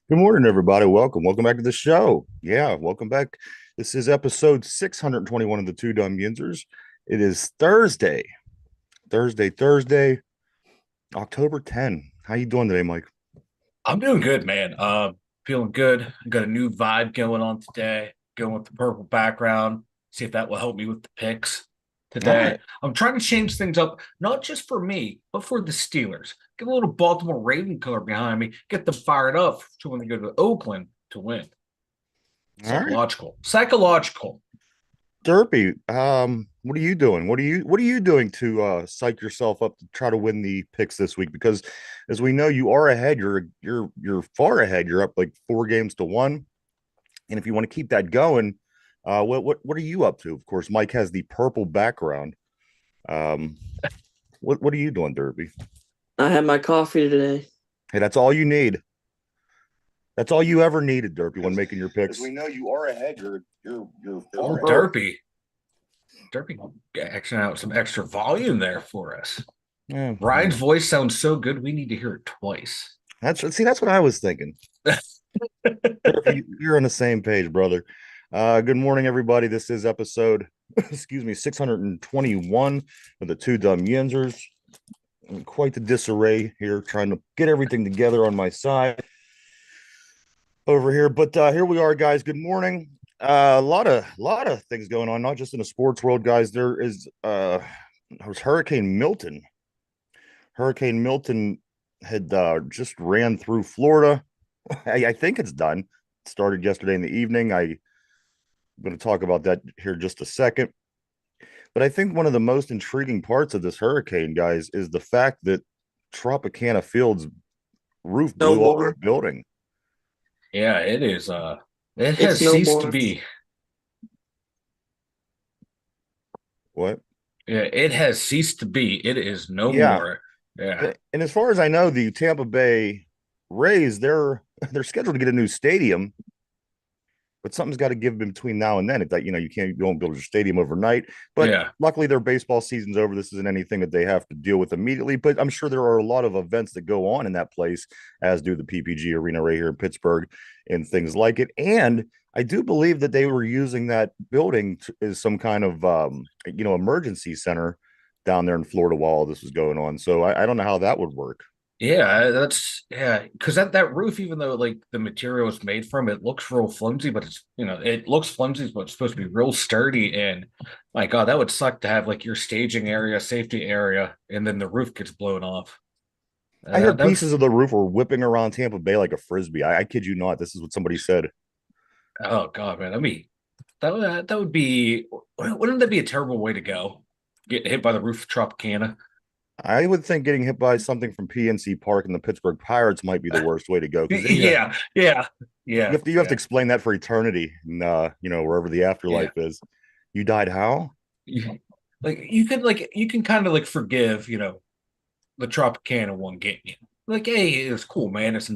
Good morning, everybody. Welcome back to the show. Yeah, welcome back. This is episode 621 of the Two Dumb Yinzers. It is Thursday, October 10. How you doing today, Mike? I'm doing good, man. Feeling good. Got a new vibe going on today. Going with the purple background. See if that will help me with the picks All today. right. I'm trying to change things up, not just for me, but for the Steelers. Get a little Baltimore Raven color behind me. Get them fired up to when they go to Oakland to win. All right. Psychological. Psychological. Derpy, what are you doing? What are you doing to psych yourself up to try to win the picks this week? Because as we know, you are ahead. You're far ahead. You're up like 4 games to 1. And if you want to keep that going, what are you up to? Of course, Mike has the purple background. Um, what are you doing, Derby? I had my coffee today. Hey, that's all you need. That's all you ever needed, Derby, when making your picks. As we know, you are ahead. You're Oh, far ahead. Oh, Derpy acting out some extra volume there for us. Yeah, Ryan's voice sounds so good, we need to hear it twice. that's what I was thinking. Derby, you're on the same page, brother. Good morning, everybody. This is episode, excuse me, 621 of the Two Dumb Yinzers. Quite the disarray here, trying to get everything together on my side over here. But here we are, guys. Good morning. A lot of things going on, not just in the sports world, guys. There's Hurricane Milton. Hurricane Milton had just ran through Florida. I think it's done. It started yesterday in the evening. I'm going to talk about that here in just a second. But I think one of the most intriguing parts of this hurricane, guys, is the fact that Tropicana Field's roof no blew off the more. building. Yeah, it is. It It's has no ceased to more. be. What? Yeah, it has ceased to be. It is no Yeah. more. Yeah. And as far as I know, the Tampa Bay Rays, they're scheduled to get a new stadium, but something's got to give between now and then. It's like, you don't build your stadium overnight. But Yeah. luckily, their baseball season's over. This isn't anything that they have to deal with immediately. But I'm sure there are a lot of events that go on in that place, as do the PPG Arena right here in Pittsburgh and things like it. And I do believe that they were using that building as some kind of emergency center down there in Florida while all this was going on. So I don't know how that would work. Yeah, because that roof, even though like the material is made from, it looks real flimsy, but it looks flimsy, but it's supposed to be real sturdy. And my God, that would suck to have like your staging area, safety area, and then the roof gets blown off. I heard That would, pieces of the roof were whipping around Tampa Bay like a frisbee. I kid you not. This is what somebody said. oh God, man, that would be, wouldn't that be a terrible way to go? Get hit by the roof of Tropicana. I would think getting hit by something from PNC Park and the Pittsburgh Pirates might be the worst way to go because then Yeah, yeah, you yeah, have to yeah, explain that for eternity and wherever the yeah. afterlife is. You died how? Like you can kind of like forgive, the Tropicana one getting you. Like, hey, it was cool, man. It's a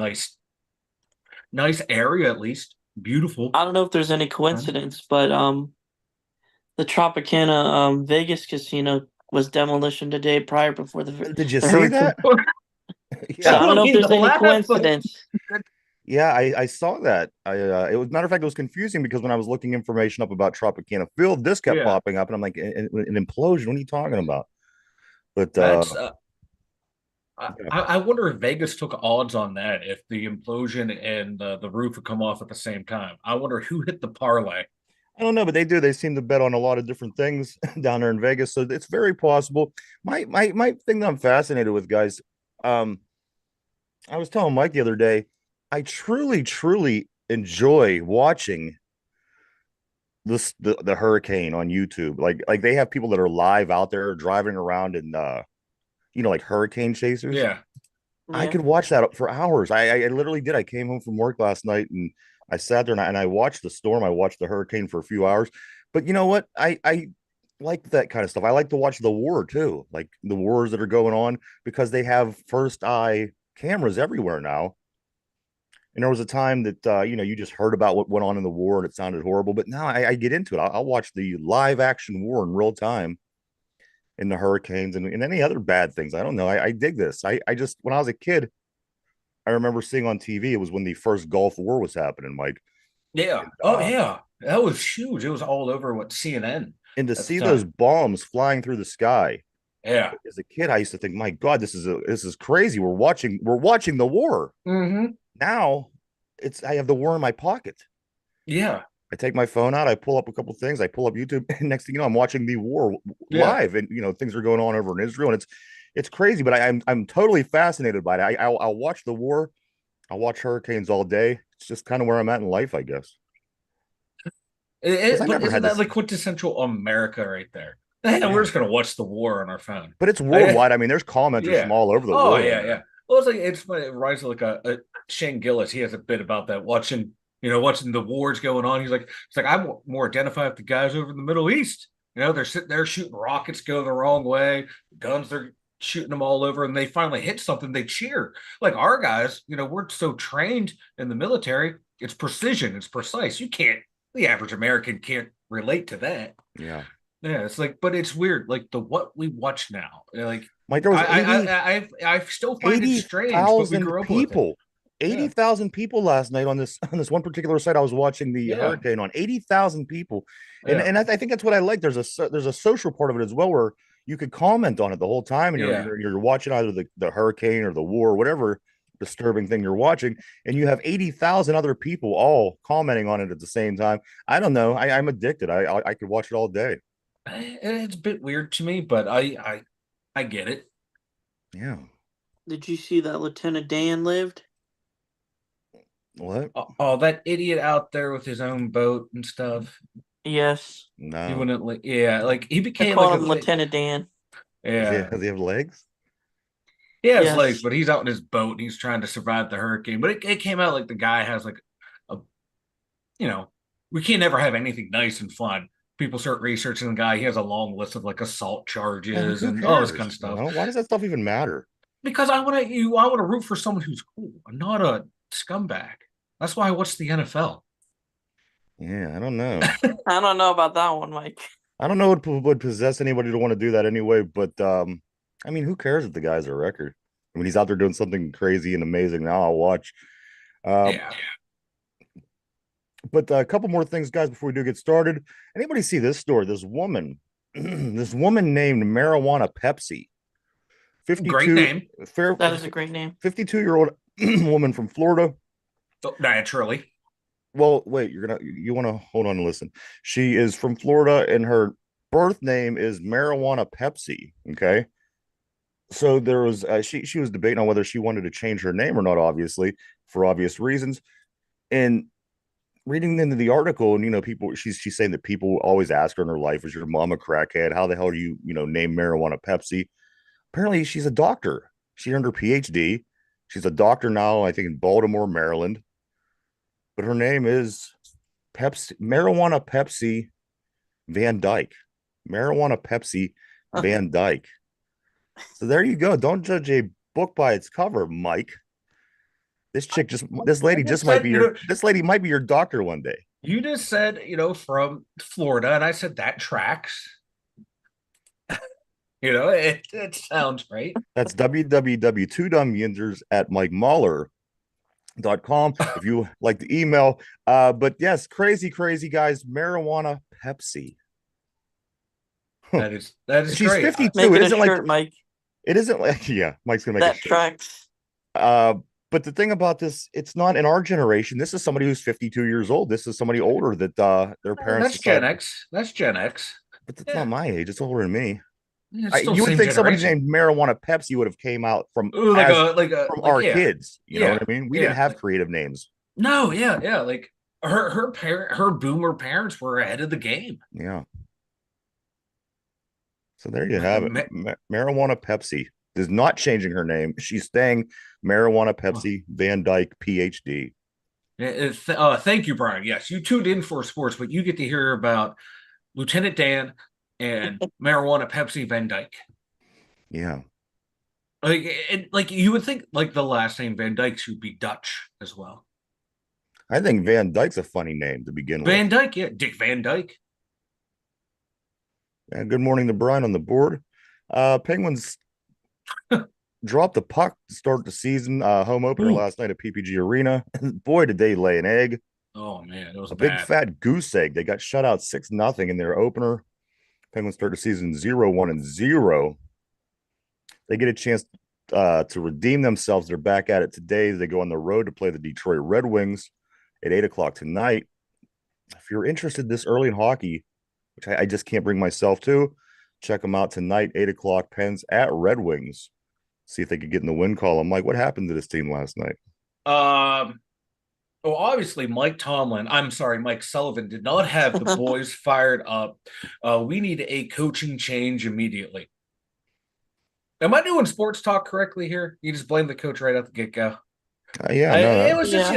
nice area at least. Beautiful. I don't know if there's any coincidence, but the Tropicana Vegas casino was demolition today prior before Did you the see that? hurricane. So Yeah, I don't know if Funny to there's any laugh, but coincidence. yeah, I saw that. It was matter of fact, it was confusing because when I was looking information up about Tropicana Field, this kept yeah, popping up, and I'm like, an implosion. What are you talking about? But that's I, yeah. I wonder if Vegas took odds on that, if the implosion and the roof would come off at the same time. I wonder who hit the parlay. I don't know, but they do. They seem to bet on a lot of different things down there in Vegas, so it's very possible. My thing that I'm fascinated with, guys. Um, I was telling Mike the other day, I truly enjoy watching the hurricane on YouTube. Like they have people that are live out there driving around in like hurricane chasers. Yeah. I Yeah. could watch that for hours. I literally did. I came home from work last night and I sat there and I watched the storm. I watched the hurricane for a few hours. But you know what? I like that kind of stuff. I like to watch the war too, like the wars that are going on because they have first eye cameras everywhere now. And there was a time that you just heard about what went on in the war and it sounded horrible. But now I get into it. I'll watch the live action war in real time in the hurricanes and any other bad things. I don't know. I dig this. I just when I was a kid, I remember seeing on TV. It was when the first Gulf War was happening, Mike. Yeah. And, Oh yeah. That was huge. It was all over what CNN and to at the see those time. bombs flying through the sky. Yeah. As a kid, I used to think, my God, this is crazy. We're watching the war. Mm-hmm. Now I have the war in my pocket. Yeah. I take my phone out, I pull up a couple things, I pull up YouTube, and next thing you know, I'm watching the war Yeah. live, and things are going on over in Israel, and it's crazy, but I'm totally fascinated by it. I'll watch the war, I'll watch hurricanes all day. It's just kind of where I'm at in life, I guess, because I But never isn't had that this, like quintessential America right there? Hey, we're yeah, just gonna watch the war on our phone. but it's I, worldwide. I mean, there's commenters from yeah. all over the Oh world yeah, on yeah. there. Well, it's like it's funny. It reminds me of like a Shane Gillis. He has a bit about that watching the wars going on. It's like I more identify with the guys over in the Middle East. They're sitting there shooting rockets go the wrong way, guns they're shooting them all over, and they finally hit something, they cheer. Like our guys, we're so trained in the military, it's precision, it's precise. The average American can't relate to that. Yeah, Yeah, it's like, but it's weird. Like the what we watch now, like Mike, there was I still find it eighty strange, but we thousand grew up with it. people. Yeah, 80,000 people last night on this one particular site I was watching the yeah, hurricane on. 80,000 people, and yeah, I think that's what I like. There's a social part of it as well, where you could comment on it the whole time, and yeah. you're watching either the hurricane or the war, or whatever disturbing thing you're watching, and you have 80,000 other people all commenting on it at the same time. I don't know. I'm addicted. I could watch it all day. It's a bit weird to me, but I get it. Yeah. Did you see that Lieutenant Dan lived? What? Oh, that idiot out there with his own boat and stuff. Yes. He No. wouldn't like, yeah, like he I became like call a him Lieutenant Dan. yeah. Does he have legs? He has legs, Yes. but he's out in his boat and he's trying to survive the hurricane. But it came out like the guy has like a you know, we can't ever have anything nice and fun. People start researching the guy. He has a long list of like assault Well, charges who and all this kind cares? of stuff. Why does that stuff even matter? Because I want to root for someone who's cool, not a scumbag. That's why I watch the NFL. Yeah, I don't know. I don't know about that one, Mike. I don't know what would possess anybody to want to do that anyway, but I mean, who cares if the guy's a record? I mean, he's out there doing something crazy and amazing. Now I'll watch. Um, Yeah. but a couple more things, guys, before we do get started. Anybody see this story? This woman, this woman named Marijuana Pepsi, Great 52, name. fair, That is a great name. 52-year-old woman from Florida. Naturally. Well, wait, you want to hold on and listen. She is from Florida and her birth name is Marijuana Pepsi. Okay. So there was she was debating on whether she wanted to change her name or not, obviously, for obvious reasons. And reading into the article, and people, she's saying that people always ask her in her life, is your mom a crackhead? How the hell do you name Marijuana Pepsi? Apparently she's a doctor. She earned her PhD. She's a doctor now, I think in Baltimore, Maryland. But her name is Marijuana Pepsi Van Dyke. Marijuana Pepsi Van Dyke. So there you go. Don't judge a book by its cover, Mike. This lady just might be this lady might be your doctor one day. You just said, from Florida, and I said that tracks. It sounds right. That's www.2dumbyenders at mikemahler.com if you like the email. But yes, crazy guys. Marijuana Pepsi. That is She's great. 52. Make It it a isn't shirt, like Mike. it isn't like yeah, Mike's gonna make That a shirt. tracks. But the thing about this, it's not in our generation. This is somebody who's 52 years old. This is somebody older that their parents That's Gen decided, X. That's Gen X. but that's not my age. It's older than me. Yeah, it's still You would same think somebody generation. named Marijuana Pepsi would have came out from Ooh, from our yeah, kids. You know what I mean? We didn't yeah. have creative names. No, yeah. Like her boomer parents were ahead of the game. Yeah. So there you have it. Marijuana Pepsi is not changing her name. She's staying Marijuana Pepsi Van Dyke PhD. Thank you, Brian. Yes, you tuned in for sports, but you get to hear about Lieutenant Dan and Marijuana Pepsi Van Dyke. Yeah. Like you would think like the last name Van Dyke should be Dutch as well. I think Van Dyke's a funny name to begin with. Van Dyke, yeah, Dick Van Dyke. Good morning to Brian on the board. Penguins dropped the puck to start the season. Home opener last night at PPG Arena. Boy, did they lay an egg. Oh man, it was A big bad. fat goose egg. They got shut out 6-0 in their opener. Penguins start the season 0-1-0. They get a chance to redeem themselves. They're back at it today. They go on the road to play the Detroit Red Wings at 8 o'clock tonight. If you're interested this early in hockey, which I just can't bring myself to, check them out tonight, 8 o'clock, Pens at Red Wings. See if they could get in the win column. Mike, what happened to this team last night? Well, obviously, Mike Sullivan did not have the boys fired up. We need a coaching change immediately. Am I doing sports talk correctly here? You just blame the coach right at the get-go. It was just,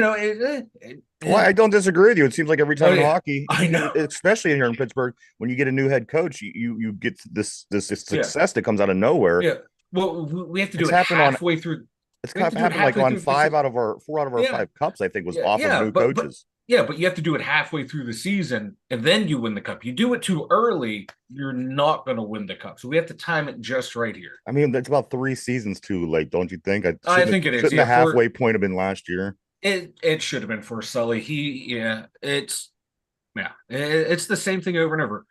well, I don't disagree with you. It seems like every time in hockey, I know, especially here in Pittsburgh, when you get a new head coach, you get this success that comes out of nowhere. Yeah. Well, we have to do it halfway through. It's kind of happened like on 4 out of our 5 cups, I think, was off of new coaches. But you have to do it halfway through the season, and then you win the cup. You do it too early, you're not going to win the cup. So we have to time it just right here. I mean, that's about 3 seasons too late, don't you think? I think it is. Shouldn't the halfway point have been last year? It should have been for Sully. It's the same thing over and over.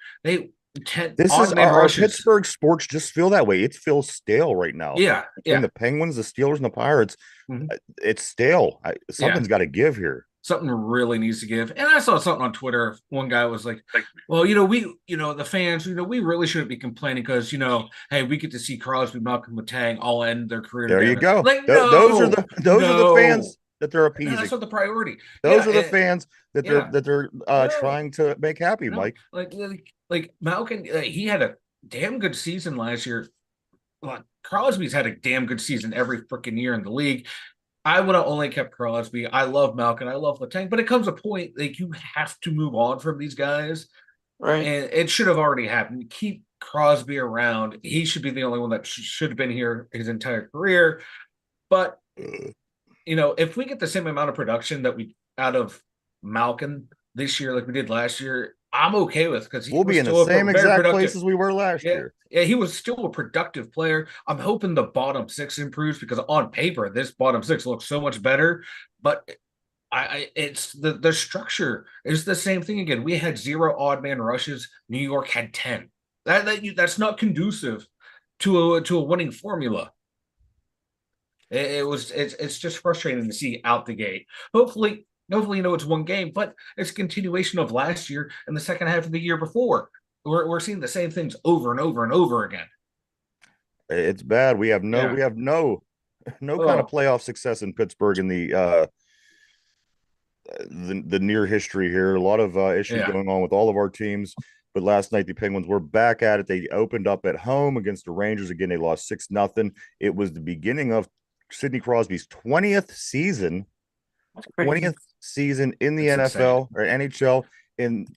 Our Pittsburgh sports just feel that way. It feels stale right now. Yeah. Between the Penguins, the Steelers, and the Pirates, it's stale. Something's got to give here. Something really needs to give. And I saw something on Twitter. One guy was like, well, the fans, we really shouldn't be complaining because, hey, we get to see Crosby, Malcolm, Letang all end their career. There together. you go. Like, those are the fans that they're appeasing. That's not the priority. Those are the fans that they're trying to make happy, Mike. Like Malcolm, he had a damn good season last year. Well, Crosby's had a damn good season every freaking year in the league. I would have only kept Crosby. I love Malkin. I love Letang, but it comes a point like you have to move on from these guys, right? And it should have already happened. Keep Crosby around. He should be the only one that should have been here his entire career. But if we get the same amount of production that we out of Malkin this year, like we did last year, I'm okay with because we'll be in the same exact place as we were last year. Yeah, he was still a productive player. I'm hoping the bottom 6 improves because on paper, this bottom 6 looks so much better. But it's the structure is the same thing again. We had 0 odd man rushes. New York had 10. That's not conducive to a winning formula. It's just frustrating to see out the gate. Hopefully, it's one game, but it's a continuation of last year and the second half of the year before. We're seeing the same things over and over and over again. It's bad. We have no kind of playoff success in Pittsburgh in the near history here. A lot of issues going on with all of our teams. But last night the Penguins were back at it. They opened up at home against the Rangers again. They lost 6-0. It was the beginning of Sidney Crosby's 20th season. 20th season in the NFL or NHL, and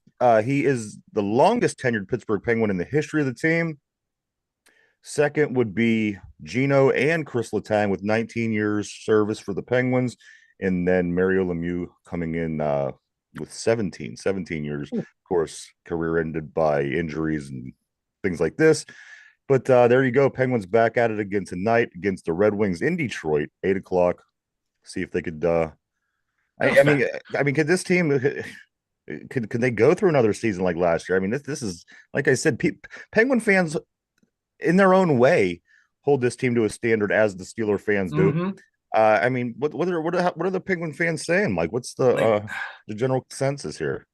he is the longest tenured Pittsburgh Penguin in the history of the team. Second would be Gino and Chris Letang with 19 years service for the Penguins, and then Mario Lemieux coming in with 17 years. Of course, career ended by injuries and things like this. But there you go. Penguins back at it again tonight against the Red Wings in Detroit, 8 o'clock. See if they could I mean, could this team could they go through another season like last year? I mean, this is like I said, Penguin fans, in their own way, hold this team to a standard as the Steeler fans do. Mm-hmm. I mean, what are the Penguin fans saying, Mike? What's the general consensus here?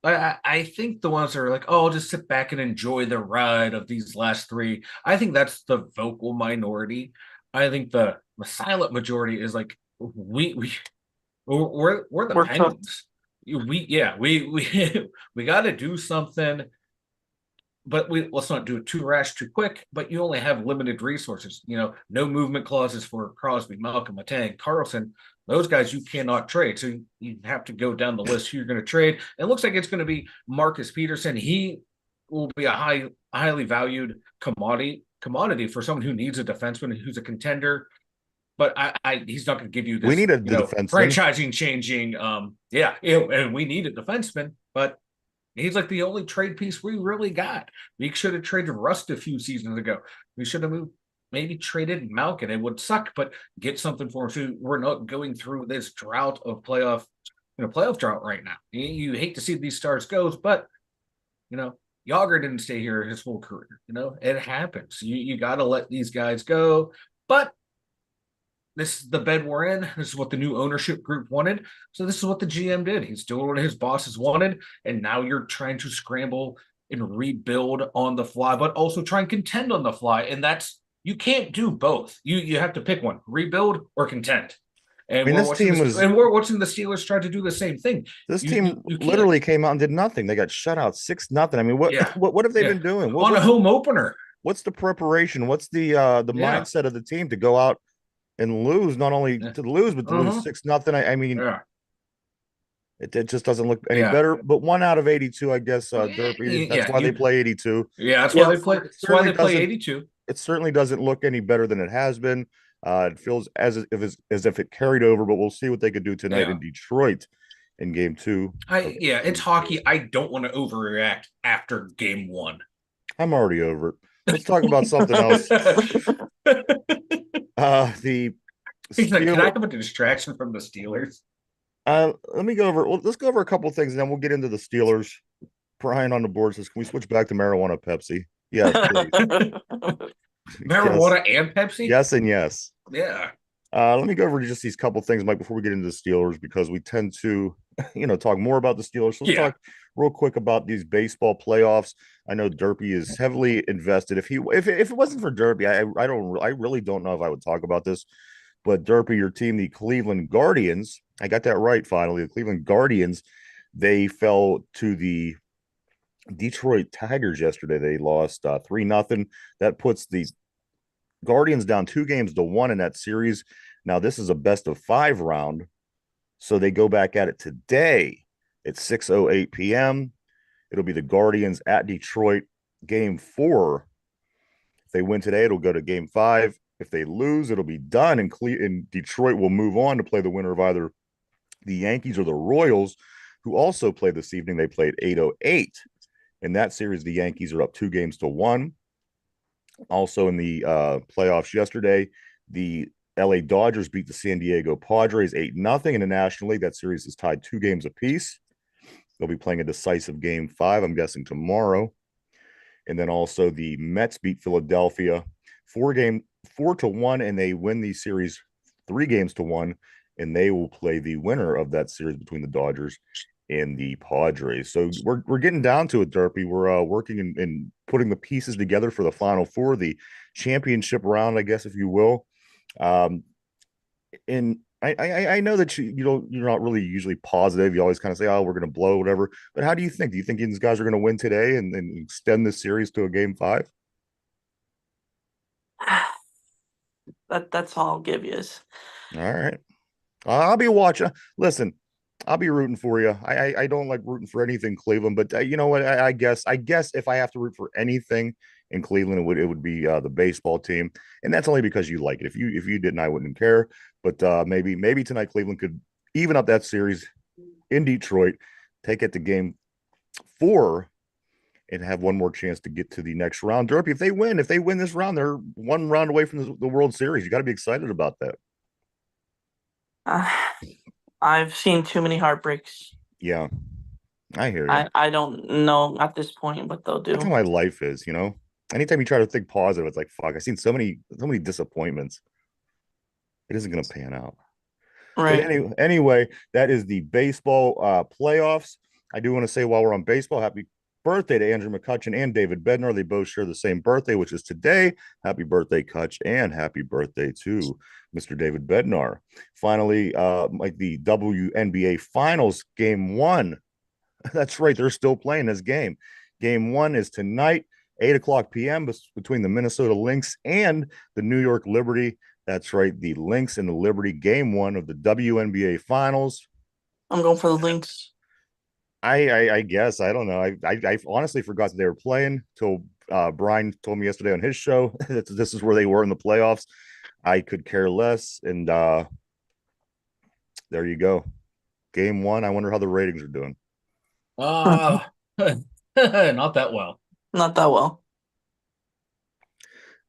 I think the ones that are like, oh, just sit back and enjoy the ride of these last 3. I think that's the vocal minority. I think the silent majority is like, we're the Penguins. We got to do something, but let's not do it too rash, too quick. But you only have limited resources. No movement clauses for Crosby, Malcolm, Letang, Carlson. Those guys you cannot trade, so you have to go down the list who you're going to trade. It looks like it's going to be Marcus Peterson. He will be a highly valued commodity for someone who needs a defenseman who's a contender. But he's not going to give you this. We need a defenseman. Franchising changing. And we need a defenseman, but he's like the only trade piece we really got. We should have traded Rust a few seasons ago. We should have moved. maybe traded Malkin. It would suck, but get something for him so we're not going through this drought of playoff drought right now. You hate to see these stars go, but Yager didn't stay here his whole career. It happens. You got to let these guys go. But this is the bed we're in. This is what the new ownership group wanted. So this is what the GM did. He's doing what his bosses wanted. And now you're trying to scramble and rebuild on the fly, but also try and contend on the fly. And you can't do both. You have to pick one, rebuild or contend. And we're watching the Steelers try to do the same thing. This team literally came out and did nothing. They got shut out 6-0. I mean, what have they been doing? On a home opener. What's the preparation? What's the mindset of the team to go out and lose, not only to lose, but to lose 6-0? I mean, it just doesn't look any better. But 1 out of 82, I guess, Derpy. That's why they play 82. Yeah, that's why they play. That's why they play 82. It certainly doesn't look any better than it has been. It feels as if it carried over, but we'll see what they could do tonight in Detroit in game 2. It's hockey. I don't want to overreact after game 1. I'm already over it. Let's talk about something else. Can I have a distraction from the Steelers? Let's go over a couple of things, and then we'll get into the Steelers. Brian on the board says, "Can we switch back to marijuana Pepsi?" Yeah, marijuana and Pepsi. Yes, and yes. Yeah. Let me go over just these couple things, Mike, before we get into the Steelers, because we tend to, talk more about the Steelers. So let's talk real quick about these baseball playoffs. I know Derpy is heavily invested. If it wasn't for Derpy, I really don't know if I would talk about this. But Derpy, your team, the Cleveland Guardians, I got that right finally. The Cleveland Guardians, they fell to the Detroit Tigers yesterday. They lost 3-0. That puts the Guardians down 2-1 in that series. Now, this is a best-of-5 round, so they go back at it today at 6:08 p.m. It'll be the Guardians at Detroit, game 4. If they win today, it'll go to game 5. If they lose, it'll be done, and Detroit will move on to play the winner of either the Yankees or the Royals, who also play this evening. They played 8:08. In that series, the Yankees are up 2-1. Also in the playoffs yesterday, the LA Dodgers beat the San Diego Padres 8-0 in the National League. That series is tied 2 games apiece. They'll be playing a decisive game 5, I'm guessing, tomorrow. And then also the Mets beat Philadelphia 4-1, and they win the series 3-1, and they will play the winner of that series between the Dodgers and the Padres. So we're getting down to it, Derpy. We're working and putting the pieces together for the Final Four, the championship round, I guess, if you will. And I know that you're not really usually positive. You always kind of say, "Oh, we're going to blow whatever." But how do you think? Do you think these guys are going to win today and extend this series to a game 5? That's all I'll give you. All right. I'll be watching. Listen, I'll be rooting for you. I don't like rooting for anything Cleveland, but you know what? I guess if I have to root for anything in Cleveland, it would be the baseball team, and that's only because you like it. If you didn't, I wouldn't care. But maybe tonight Cleveland could even up that series in Detroit, take it to game 4, and have one more chance to get to the next round. Derpy, if they win this round, they're 1 round away from the World Series. You got to be excited about that. I've seen too many heartbreaks. Yeah, I hear you. I don't know at this point what they'll do. That's how my life is, Anytime you try to think positive, it's like, fuck, I've seen so many disappointments. It isn't going to pan out. Right. But anyway, that is the baseball playoffs. I do want to say, while we're on baseball, happy birthday to Andrew McCutchen and David Bednar. They both share the same birthday, which is today. Happy birthday, Kutch, and happy birthday to Mr. David Bednar. Finally, like the WNBA Finals, game 1. That's right, they're still playing this game. Game 1 is tonight, 8:00 p.m. between the Minnesota Lynx and the New York Liberty. That's right, the Lynx and the Liberty, game 1 of the WNBA Finals. I'm going for the Lynx. I guess. I don't know. I honestly forgot that they were playing till Brian told me yesterday on his show that this is where they were in the playoffs. I could care less. And there you go. Game 1. I wonder how the ratings are doing. Not that well. Not that well.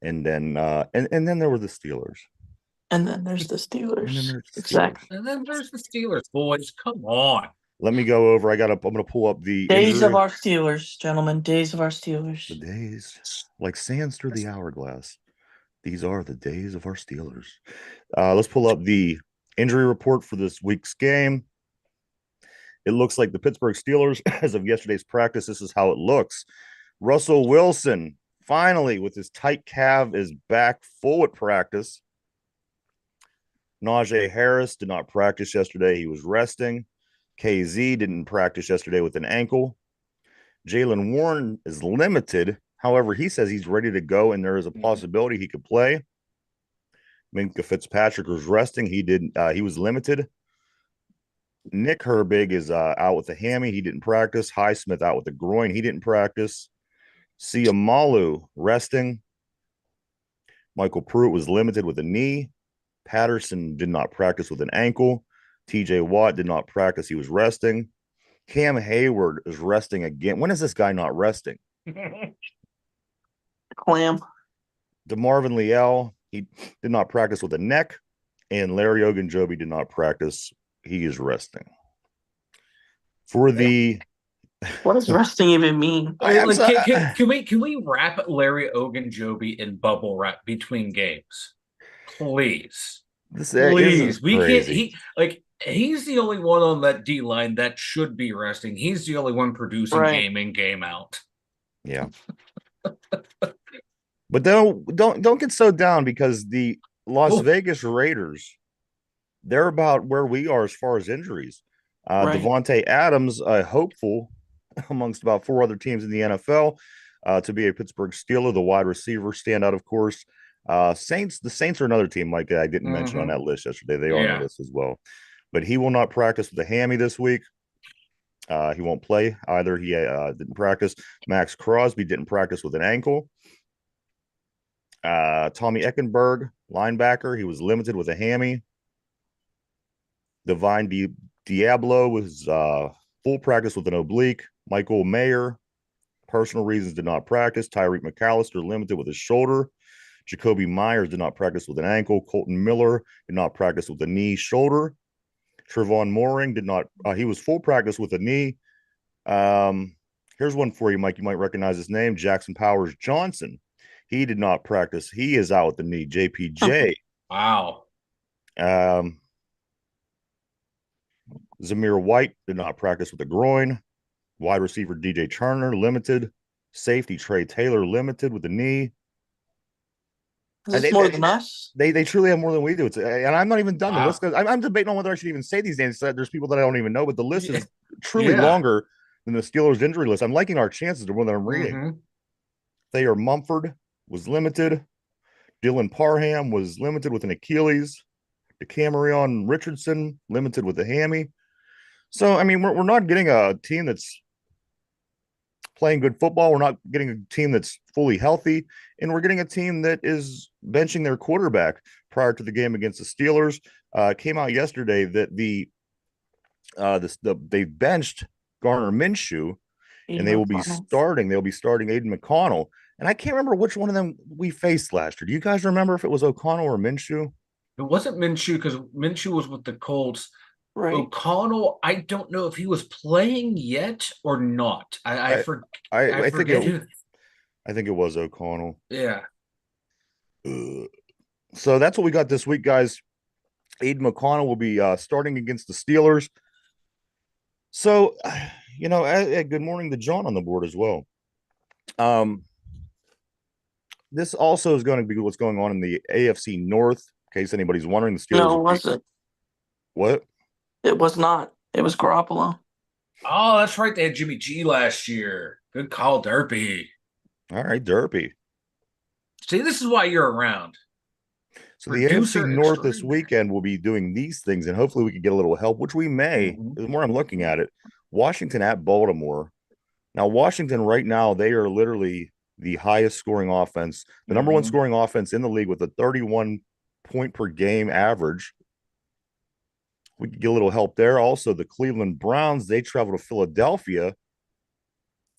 And then and then there were the Steelers. And then there's the Steelers. And then there's the Steelers. Exactly. And then there's the Steelers, boys. Come on. Let me go over. I'm gonna pull up the Days injury. of our Steelers, gentlemen. Days of our The Steelers. days like sands through the hourglass. These are the days of our Steelers. Let's pull up the injury report for this week's game. It looks like the Pittsburgh Steelers, as of yesterday's practice, this is how it looks. Russell Wilson, finally, with his tight calf, is back full at practice. Najee Harris did not practice yesterday. He was resting. KZ didn't practice yesterday with an ankle. Jalen Warren is limited. However, he says he's ready to go, and there is a possibility he could play. Minka Fitzpatrick was resting. He was limited. Nick Herbig is out with a hammy. He didn't practice. Highsmith out with a groin. He didn't practice. Siamalu resting. Michael Pruitt was limited with a knee. Patterson did not practice with an ankle. TJ Watt did not practice. He was resting. Cam Hayward is resting again. When is this guy not resting? Clam. DeMarvin Leal, he did not practice with a neck. And Larry Ogunjobi did not practice. He is resting. For the What does resting even mean? Can we wrap Larry Ogunjobi in bubble wrap between games? Please. Please. We crazy. can't he's the only one on that D line that should be resting. He's the only one producing game in, game out. Yeah. But don't get so down, because the Las Vegas Raiders, they're about where we are as far as injuries. Devontae Adams, hopeful amongst about 4 other teams in the NFL to be a Pittsburgh Steeler, the wide receiver standout, of course. The Saints are another team, Mike, I didn't mention on that list yesterday. They are on the list as well. But he will not practice with a hammy this week. He won't play either. He didn't practice. Max Crosby didn't practice with an ankle. Tommy Eckenberg, linebacker, he was limited with a hammy. Divine Diablo was full practice with an oblique. Michael Mayer, personal reasons, did not practice. Tyreek McAllister, limited with his shoulder. Jacoby Myers did not practice with an ankle. Colton Miller did not practice with a knee, shoulder. Trevon Mooring did not. He was full practice with a knee. Here's one for you, Mike. You might recognize his name. Jackson Powers Johnson. He did not practice. He is out with the knee. JPJ. Wow. Zamir White did not practice with a groin. Wide receiver DJ Turner, limited. Safety Trey Taylor, limited with the knee. Is this more than us? They truly have more than we do. And I'm not even done. The list goes, I'm debating on whether I should even say these names. There's people that I don't even know, but the list is truly longer than the Steelers injury list. I'm liking our chances the more that I'm reading. Thayer Mumford was limited. Dylan Parham was limited with an Achilles. DeCamerion Richardson limited with a hammy. So, I mean, we're not getting a team that's playing good football. We're not getting a team that's fully healthy, and we're getting a team that is benching their quarterback prior to the game against the Steelers. It came out yesterday that they benched Garner Minshew, and they will be starting. They'll be starting Aiden McConnell, and I can't remember which one of them we faced last year. Do you guys remember if it was O'Connell or Minshew? It wasn't Minshew, because Minshew was with the Colts. Right. O'Connell, I don't know if he was playing yet or not. I forget. I think it was O'Connell. Yeah. So that's what we got this week, guys. Aiden McConnell will be starting against the Steelers. So, good morning to John on the board as well. This also is going to be what's going on in the AFC North, in case anybody's wondering. The Steelers. No, it wasn't. What? It was not. It was Garoppolo. Oh, that's right. They had Jimmy G last year. Good call, Derpy. All right, Derpy. See, this is why you're around. So the AFC North this weekend will be doing these things, and hopefully we can get a little help, which we may. The more I'm looking at it, Washington at Baltimore. Now, Washington right now, they are literally the highest scoring offense, the number one scoring offense in the league with a 31 point per game average. We could get a little help there. Also, the Cleveland Browns, they travel to Philadelphia.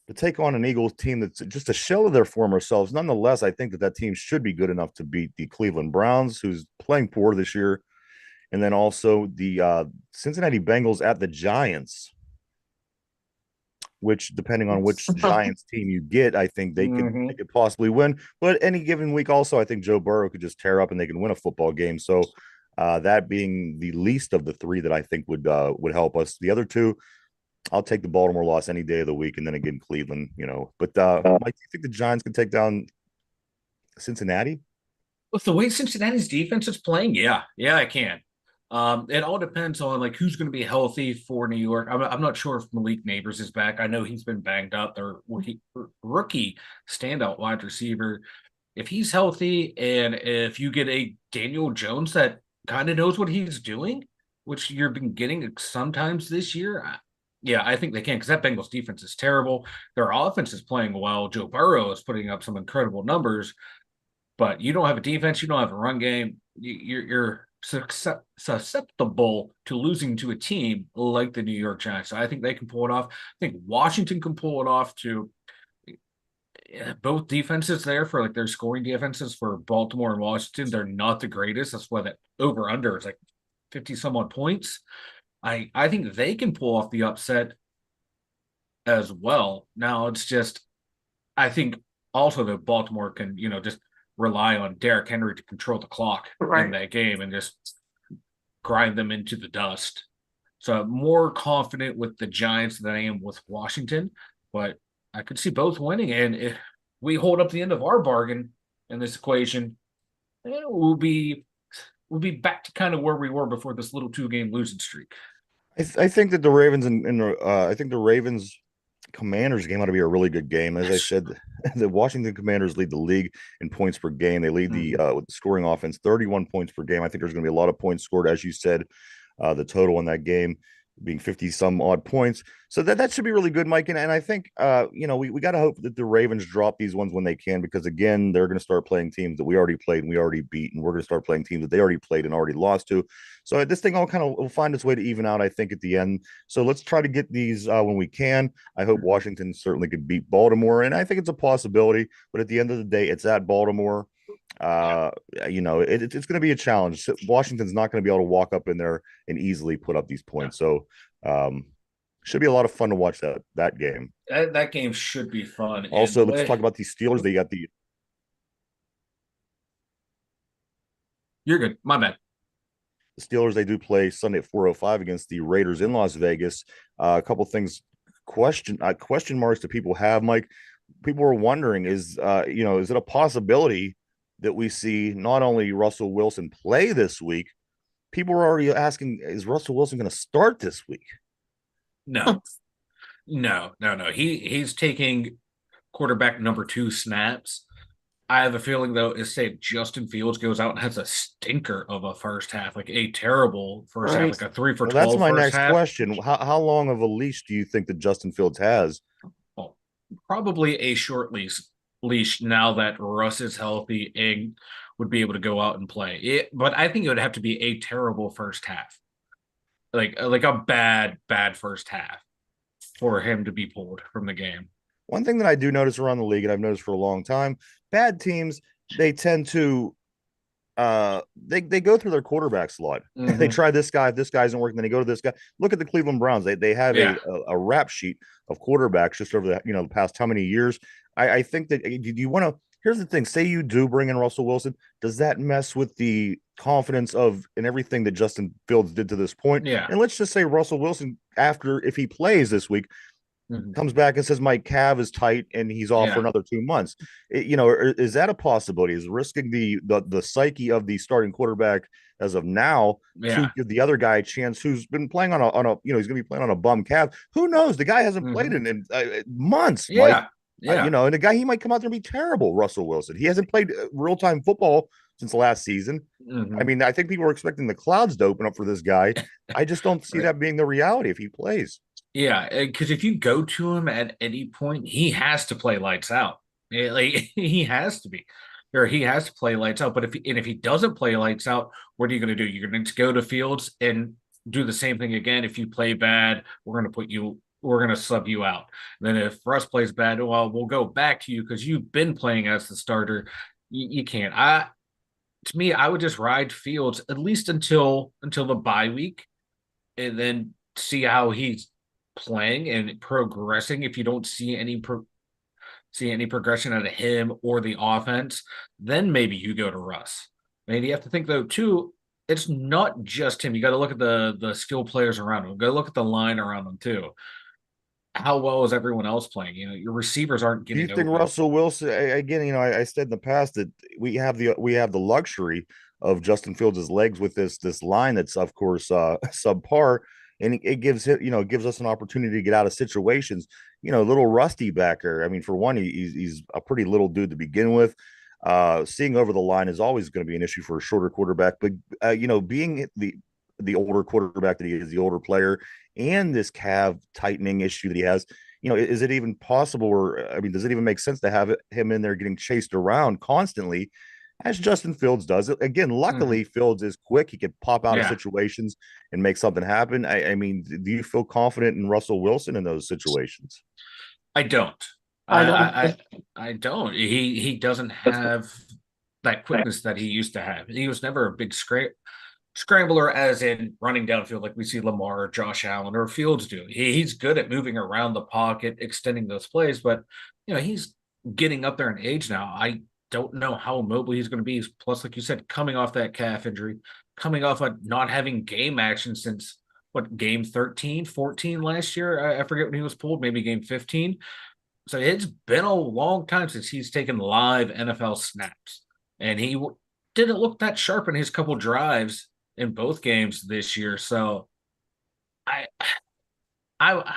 to take on an Eagles team that's just a shell of their former selves. Nonetheless, I think that team should be good enough to beat the Cleveland Browns, who's playing poor this year, and then also the Cincinnati Bengals at the Giants, which depending on which Giants team you get, I think they could possibly win. But any given week, also, I think Joe Burrow could just tear up and they can win a football game. So that being the least of the three that I think would help us. The other two, I'll take the Baltimore loss any day of the week, and then again Cleveland. But Mike, do you think the Giants can take down Cincinnati? With the way Cincinnati's defense is playing, yeah, I can. It all depends on like who's going to be healthy for New York. I'm not sure if Malik Neighbors is back. I know he's been banged up. Their rookie standout wide receiver. If he's healthy, and if you get a Daniel Jones that kind of knows what he's doing, which you've been getting sometimes this year, yeah, I think they can, because that Bengals defense is terrible. Their offense is playing well. Joe Burrow is putting up some incredible numbers, but you don't have a defense, you don't have a run game. You're susceptible to losing to a team like the New York Giants. So I think they can pull it off. I think Washington can pull it off too. Both defenses there for like their scoring defenses for Baltimore and Washington, they're not the greatest. That's why that over under is like 50 some odd points. I think they can pull off the upset as well. Now it's just, I think also that Baltimore can, just rely on Derrick Henry to control the clock in that game and just grind them into the dust. So I'm more confident with the Giants than I am with Washington, but I could see both winning. And if we hold up the end of our bargain in this equation, we'll be back to kind of where we were before this little 2-game losing streak. I think that the Ravens I think the Ravens Commanders game ought to be a really good game. As I said, the Washington Commanders lead the league in points per game. They lead with the scoring offense, 31 points per game. I think there's going to be a lot of points scored, as you said. The total in that game being 50 some odd points. So that should be really good, Mike. And I think, we got to hope that the Ravens drop these ones when they can, because again, they're going to start playing teams that we already played and we already beat. And we're going to start playing teams that they already played and already lost to. So this thing all kind of will find its way to even out, I think, at the end. So let's try to get these when we can. I hope Washington certainly could beat Baltimore. And I think it's a possibility, but at the end of the day, it's at Baltimore. It's going to be a challenge. Washington's not going to be able to walk up in there and easily put up these points. So should be a lot of fun to watch that game. That game should be fun. Also, let's talk about these Steelers. They got You're good. My bad. The Steelers, they do play Sunday at 4:05 against the Raiders in Las Vegas. A couple things, question marks that people have, Mike. People are wondering, is it a possibility that we see not only Russell Wilson play this week? People are already asking, is Russell Wilson going to start this week? No. He's taking quarterback number 2 snaps. I have a feeling, though, is say Justin Fields goes out and has a stinker of a first half, like a terrible first half, like a 3 for 12. That's my next question. How long of a leash do you think that Justin Fields has? Well, probably a short leash now that Russ is healthy and would be able to go out and play. But I think it would have to be a terrible first half, like a bad first half for him to be pulled from the game. One thing that I do notice around the league, and I've noticed for a long time, bad teams, they tend to they go through their quarterback slot. They try this guy. If this guy isn't working, then they go to this guy. Look at the Cleveland Browns. They have a rap sheet of quarterbacks just over the past how many years. I think that you want to. Here's the thing. Say you do bring in Russell Wilson. Does that mess with the confidence of and everything that Justin Fields did to this point? Yeah. And let's just say Russell Wilson, if he plays this week, comes back and says my calf is tight and he's off for another 2 months. Is that a possibility? Is risking the psyche of the starting quarterback as of now to give the other guy a chance who's been playing on a he's going to be playing on a bum calf? Who knows? The guy hasn't played in months. Yeah. And the guy, he might come out there and be terrible. Russell Wilson. He hasn't played real-time football since last season. I mean, I think people are expecting the clouds to open up for this guy. I just don't see that being the reality if he plays. Yeah, because if you go to him at any point, he has to play lights out. He has to be, or he has to play lights out. But if he doesn't play lights out, what are you going to do? You're going to go to Fields and do the same thing again. If you play bad, we're going to put you we're going to sub you out. And then if Russ plays bad, well, we'll go back to you because you've been playing as the starter. You can't. To me, I would just ride Fields at least until the bye week, and then see how he's playing and progressing. If you don't see any progression out of him or the offense, then maybe you go to Russ. And you have to think though too, it's not just him. You got to look at the skill players around him. Got to look at the line around him too. How well is everyone else playing? Your receivers aren't Do you getting think open. Russell Wilson again? I said in the past that we have the luxury of Justin Fields' legs with this line that's of course subpar, and it gives gives us an opportunity to get out of situations. Little rusty back there. I mean, for one, he's a pretty little dude to begin with. Seeing over the line is always going to be an issue for a shorter quarterback, but being the older quarterback that he is, the older player, and this calf tightening issue that he has, is it even possible, or I mean, does it even make sense to have him in there getting chased around constantly as Justin Fields does? Again, luckily, Fields is quick. He can pop out of situations and make something happen. I mean, do you feel confident in Russell Wilson in those situations? I don't. I don't. I don't. He doesn't have that quickness that he used to have. He was never a big scrambler, as in running downfield like we see Lamar or Josh Allen or Fields do. He's good at moving around the pocket, extending those plays, but he's getting up there in age now. I don't know how mobile he's going to be. Plus, like you said, coming off that calf injury, coming off of not having game action since game 13, 14 last year. I forget when he was pulled, maybe game 15. So it's been a long time since he's taken live NFL snaps, and he didn't look that sharp in his couple drives in both games this year. So I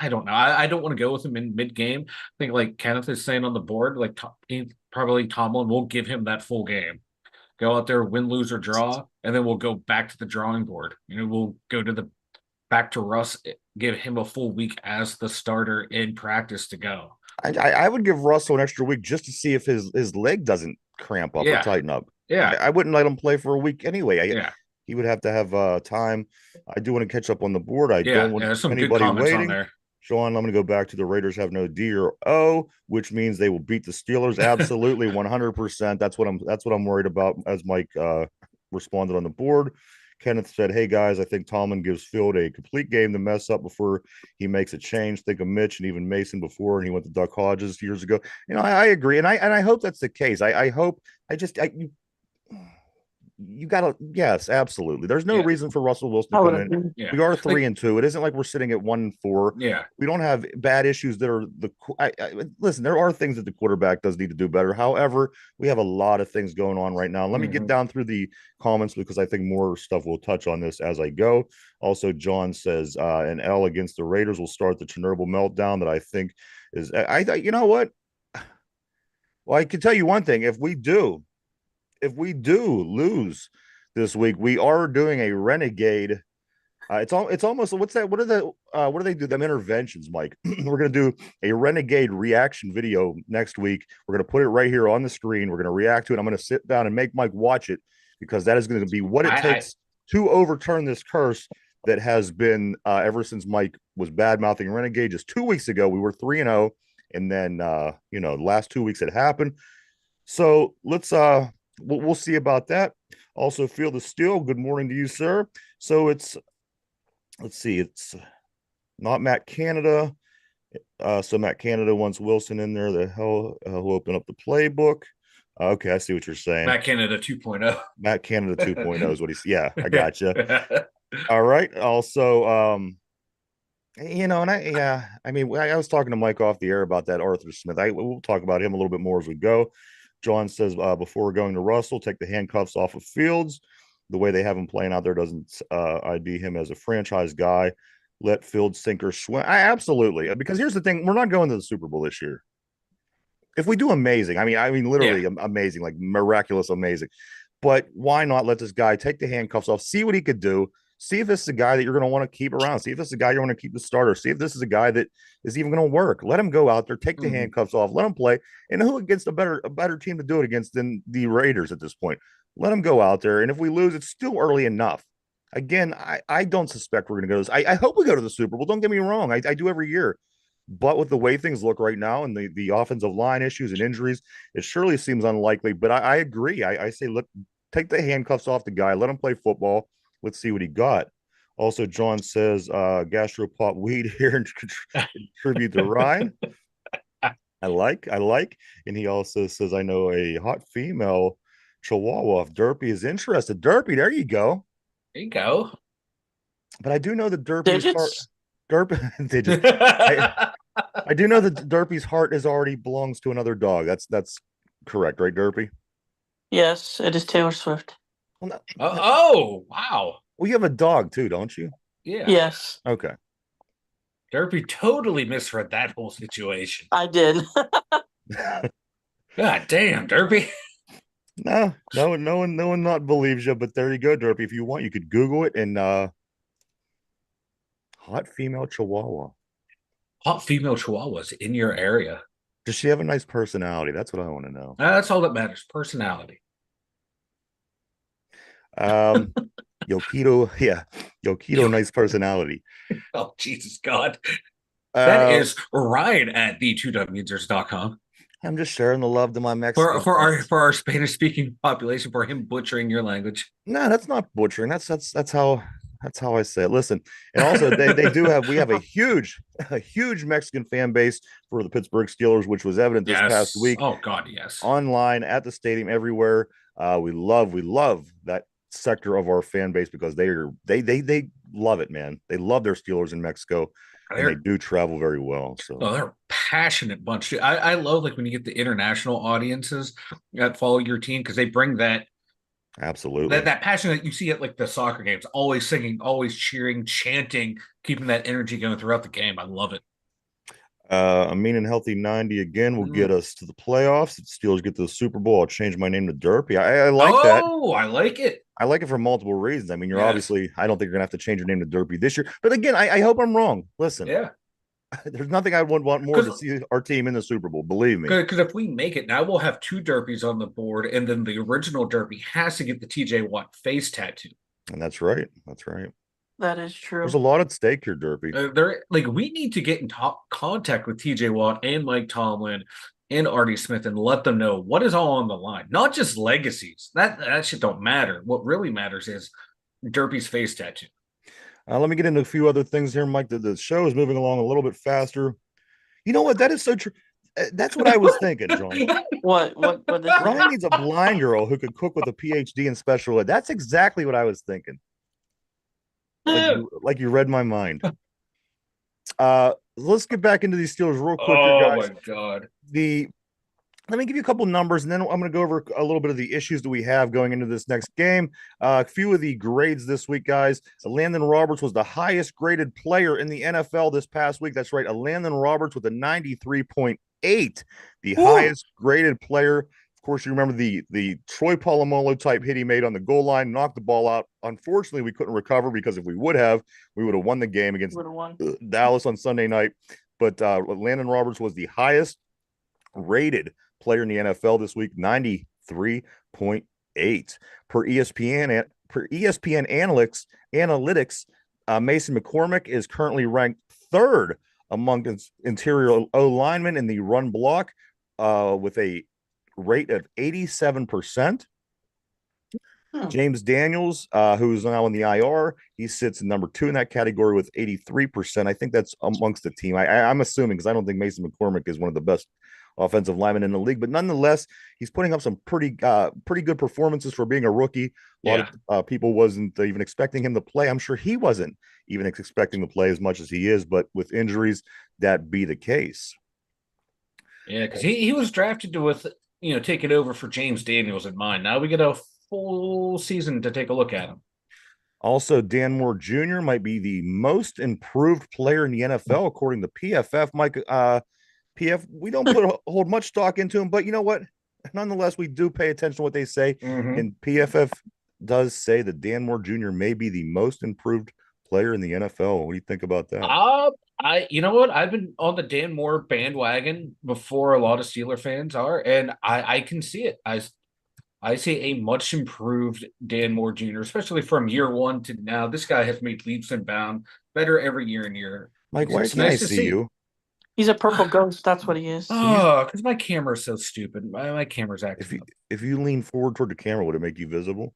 don't know. I don't want to go with him in mid game. I think like Kenneth is saying on the board, like probably Tomlin will give him that full game. Go out there, win, lose, or draw, and then we'll go back to the drawing board. We'll go back to Russ, give him a full week as the starter in practice to go. I would give Russell an extra week just to see if his leg doesn't cramp up or tighten up. Yeah. I wouldn't let him play for a week anyway. Yeah. He would have to have time. I do want to catch up on the board. I don't want some anybody waiting. On there. Sean, I'm going to go back to the Raiders have no D or O, which means they will beat the Steelers. Absolutely, 100%. That's what I'm worried about. As Mike responded on the board, Kenneth said, "Hey guys, I think Tomlin gives Field a complete game to mess up before he makes a change. Think of Mitch and even Mason before, and he went to Duck Hodges years ago. I agree, and I hope that's the case. I hope. You gotta, yes, absolutely. There's no reason for Russell Wilson to come in. We are 3-2. It isn't like we're sitting at 1-4. We don't have bad issues that are listen, there are things that the quarterback does need to do better. However, we have a lot of things going on right now. Let me get down through the comments because I think more stuff will touch on this as I go. Also, John says an L against the Raiders will start the Chernobyl meltdown that I think is you know what? Well, I can tell you one thing. If we do lose this week, we are doing a renegade. It's almost what's that? What do they do? Them interventions, Mike. We're gonna do a renegade reaction video next week. We're gonna put it right here on the screen. We're gonna react to it. I'm gonna sit down and make Mike watch it because that is going to be what it takes to overturn this curse that has been ever since Mike was bad mouthing renegade. Just 2 weeks ago, we were 3-0, and then the last 2 weeks it happened. So let's we'll see about that. Also, Field of Steel, good morning to you, sir. So let's see, it's not Matt Canada. So Matt Canada wants Wilson in there. The hell will open up the playbook. Okay, I see what you're saying. Matt Canada 2.0. Matt Canada 2.0 is what he's. Yeah, I got you. All right. Also, and I mean, I was talking to Mike off the air about that Arthur Smith. We'll talk about him a little bit more as we go. John says, before going to Russell, take the handcuffs off of Fields. The way they have him playing out there doesn't ID him as a franchise guy. Let Fields sink or swim. Absolutely. Because here's the thing. We're not going to the Super Bowl this year. If we do amazing, I mean, literally amazing, like miraculous amazing. But why not let this guy take the handcuffs off, see what he could do, see if this is a guy that you're going to want to keep around, see if this is a guy you want to keep the starter, see if this is a guy that is even going to work. Let him go out there, take the handcuffs off, let him play. And who against a better team to do it against than the Raiders at this point? Let him go out there. And if we lose, it's still early enough. Again, I don't suspect we're going to go to this. I hope we go to the Super Bowl. Don't get me wrong. I do every year. But with the way things look right now and the offensive line issues and injuries, it surely seems unlikely. But I agree. I say, look, take the handcuffs off the guy, let him play football. Let's see what he got. Also, John says, gastropop weed here and tribute to Ryan. I like. And he also says, I know a hot female Chihuahua. If Derpy is interested, Derpy, there you go. There you go. But I do know that Derpy's heart, Digits? digits. I do know that Derpy's heart is already belongs to another dog. That's correct, right, Derpy? Yes, it is Taylor Swift. Well, no, Oh, wow. well, you have a dog too, don't you? Yeah. Yes, Okay. Derpy totally misread that whole situation. I did. God damn, Derpy. No one not believes you, but there you go, Derpy. If you want, you could Google it and hot female Chihuahua. Hot female chihuahuas in your area. Does she have a nice personality? That's what I want to know. That's all that matters. Personality. Yokito, yeah, Yokito, nice personality. Oh, Jesus God. That Uh, is Ryan at the2wusers.com. I'm just sharing the love to my Mexican friends. For our Spanish speaking population, for him butchering your language. No, that's not butchering. That's how I say it. Listen, and also they do have we have a huge Mexican fan base for the Pittsburgh Steelers, which was evident this past week. Oh God, yes. Online, at the stadium, everywhere. We love that sector of our fan base because they love it, man. They love their Steelers in Mexico. And they do travel very well. So they're a passionate bunch. I love like when you get the international audiences that follow your team because they bring that absolutely that passion that you see at like the soccer games, always singing, always cheering, chanting, keeping that energy going throughout the game. I love it. A mean and healthy 90 again will get us to the playoffs. If the Steelers get to the Super Bowl, I'll change my name to Derpy. I like that. Oh, I like it. I like it for multiple reasons. I mean, you're obviously, I don't think you're gonna have to change your name to Derpy this year. But again, I hope I'm wrong. Listen, there's nothing I would want more to see our team in the Super Bowl. Believe me. Because if we make it, now we'll have two Derpies on the board, and then the original Derpy has to get the TJ Watt face tattoo. And that's right. That's right. That is true. There's a lot at stake here, Derpy. We need to get in contact with TJ Watt and Mike Tomlin and Artie Smith and let them know what is all on the line. Not just legacies. That shit don't matter. What really matters is Derpy's face tattoo. Let me get into a few other things here, Mike. The show is moving along a little bit faster. You know what? That is so true. That's what I was thinking, John. What Ryan needs a blind girl who could cook with a PhD in special ed. That's exactly what I was thinking. Like you read my mind. Let's get back into these Steelers real quick, guys. My God. Let me give you a couple numbers, and then I'm going to go over a little bit of the issues that we have going into this next game. A few of the grades this week, guys. Landon Roberts was the highest graded player in the NFL this past week. That's right, Landon Roberts with a 93.8, the highest graded player. Of course, you remember the Troy Polamalu type hit he made on the goal line, knocked the ball out. Unfortunately, we couldn't recover because if we would have won the game against Dallas on Sunday night. But Landon Roberts was the highest rated player in the NFL this week, 93.8 per ESPN analytics. Mason McCormick is currently ranked third among interior O linemen in the run block with a rate of 87%. James Daniels, who's now in the IR, he sits in number 2 in that category with 83%. I think that's amongst the team. I'm assuming, because I don't think Mason McCormick is one of the best offensive lineman in the league, but nonetheless, he's putting up some pretty good performances for being a rookie. A lot of people wasn't even expecting him to play. I'm sure he wasn't even expecting to play as much as he is, but with injuries, that be the case. Yeah, because he was drafted with taking over for James Daniels in mind. Now we get a full season to take a look at him. Also, Dan Moore Jr. might be the most improved player in the NFL according to PFF. Mike, PF, we don't hold much stock into him, but you know what? Nonetheless, we do pay attention to what they say. And PFF does say that Dan Moore Jr. may be the most improved player in the NFL. What do you think about that? You know what? I've been on the Dan Moore bandwagon before a lot of Steeler fans are, and I can see it. I see a much improved Dan Moore Jr., especially from year one to now. This guy has made leaps and bounds better every year and year. Mike, why can't I see you? He's a purple ghost. That's what he is. Oh, because my camera's so stupid. My camera's acting up. If you lean forward toward the camera, would it make you visible?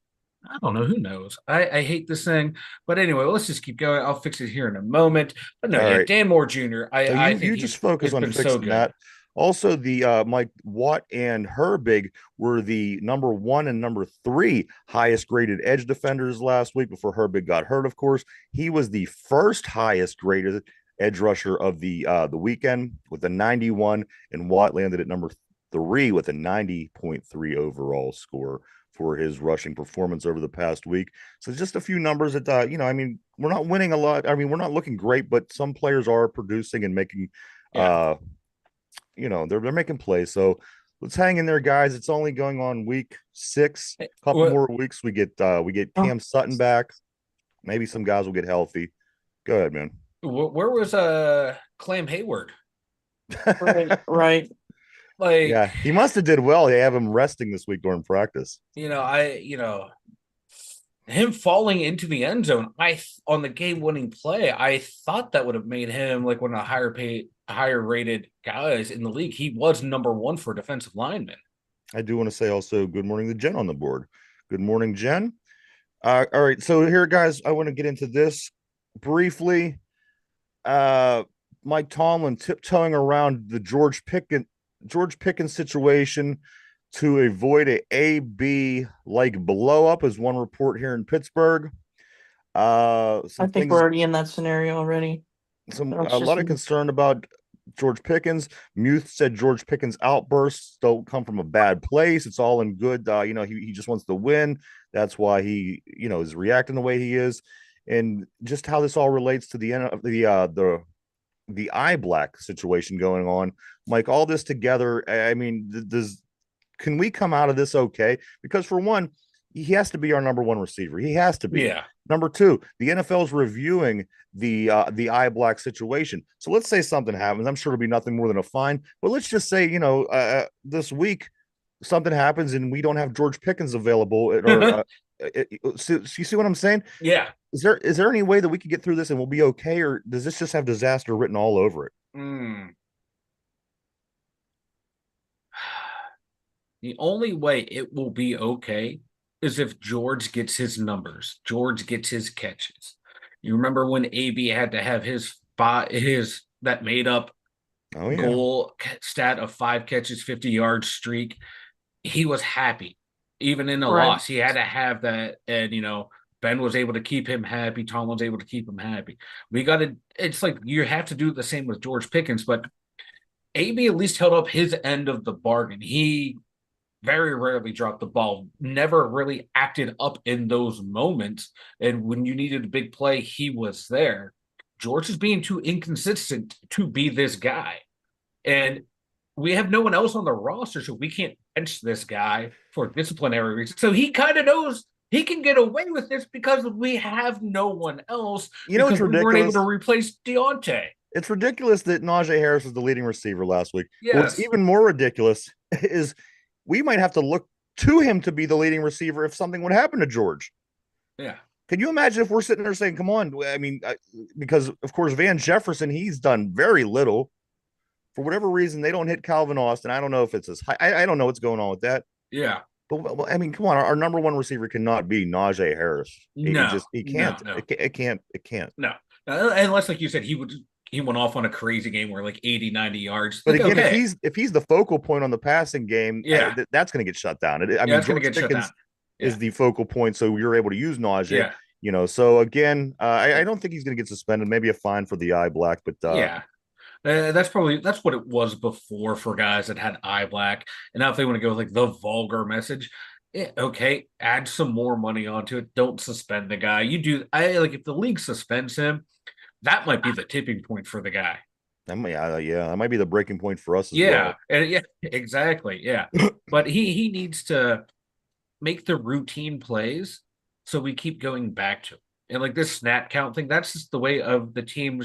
I don't know. Who knows? I hate this thing. But anyway, let's just keep going. I'll fix it here in a moment. But no, All yeah, right. Dan Moore Jr. So I you think just focus he's on been so fixing good. that. Also, the Mike Watt and Herbig were the number 1 and number 3 highest graded edge defenders last week before Herbig got hurt. Of course, he was the first highest graded edge rusher of the weekend with a 91, and Watt landed at number 3 with a 90.3 overall score for his rushing performance over the past week. So just a few numbers that I mean, we're not winning a lot. I mean, we're not looking great, but some players are producing and making they're making plays. So let's hang in there, guys. It's only going on week 6. A couple more weeks. We get Cam Sutton back. Maybe some guys will get healthy. Go ahead, man. Where was Clam Hayward? Right. Like, yeah, he must have did well. They have him resting this week during practice. Him falling into the end zone, on the game-winning play, I thought that would have made him like one of the higher rated guys in the league. He was number 1 for defensive lineman. I do want to say also good morning to Jen on the board. Good morning, Jen. All right, so here, guys, I want to get into this briefly. Mike Tomlin tiptoeing around the George Pickens situation to avoid a AB like blow up, is one report here in Pittsburgh. I think we're already in that scenario already. A lot of concern about George Pickens. Muth said George Pickens' outbursts don't come from a bad place. It's all in good. He just wants to win. That's why he, is reacting the way he is, and just how this all relates to the eye black situation going on. Mike, all this together. I mean, can we come out of this okay? Because for one, he has to be our number 1 receiver. He has to be. Yeah. Number 2, the NFL is reviewing the eye black situation. So let's say something happens. I'm sure it'll be nothing more than a fine. But let's just say, this week something happens and we don't have George Pickens available. So you see what I'm saying? Yeah. Is there any way that we can get through this and we'll be okay, or does this just have disaster written all over it? The only way it will be okay is if George gets his numbers. George gets his catches. You remember when AB had to have his that made up goal stat of 5 catches, 50-yard streak. He was happy. Even in a loss, he had to have that. And, Ben was able to keep him happy. Tom was able to keep him happy. It's like you have to do the same with George Pickens, but AB at least held up his end of the bargain. He very rarely dropped the ball, never really acted up in those moments. And when you needed a big play, he was there. George is being too inconsistent to be this guy. And we have no one else on the roster, so we can't bench this guy for disciplinary reasons. So he kind of knows he can get away with this because we have no one else. It's ridiculous. We weren't able to replace Deontay. It's ridiculous that Najee Harris was the leading receiver last week. Yes. What's even more ridiculous is we might have to look to him to be the leading receiver if something would happen to George. Yeah. Can you imagine if we're sitting there saying, come on? I mean, because, of course, Van Jefferson, he's done very little. For whatever reason, they don't hit Calvin Austin. I don't know if it's as high. I don't know what's going on with that. Yeah. But I mean, come on. Our number 1 receiver cannot be Najee Harris. He can't. No. It can't. No. Unless, like you said, he went off on a crazy game where like 80, 90 yards. But again, if he's the focal point on the passing game, that's going to get shut down. George Pickens is the focal point, so you're able to use Najee. Yeah. So again, I don't think he's going to get suspended. Maybe a fine for the eye black, but that's what it was before for guys that had eye black. And now if they want to go with like the vulgar message, okay, add some more money onto it. Don't suspend the guy. If the league suspends him, that might be the tipping point for the guy. That might be the breaking point for us as well. And exactly. Yeah. But he needs to make the routine plays so we keep going back to it. And like this snap count thing, that's just the way of the team.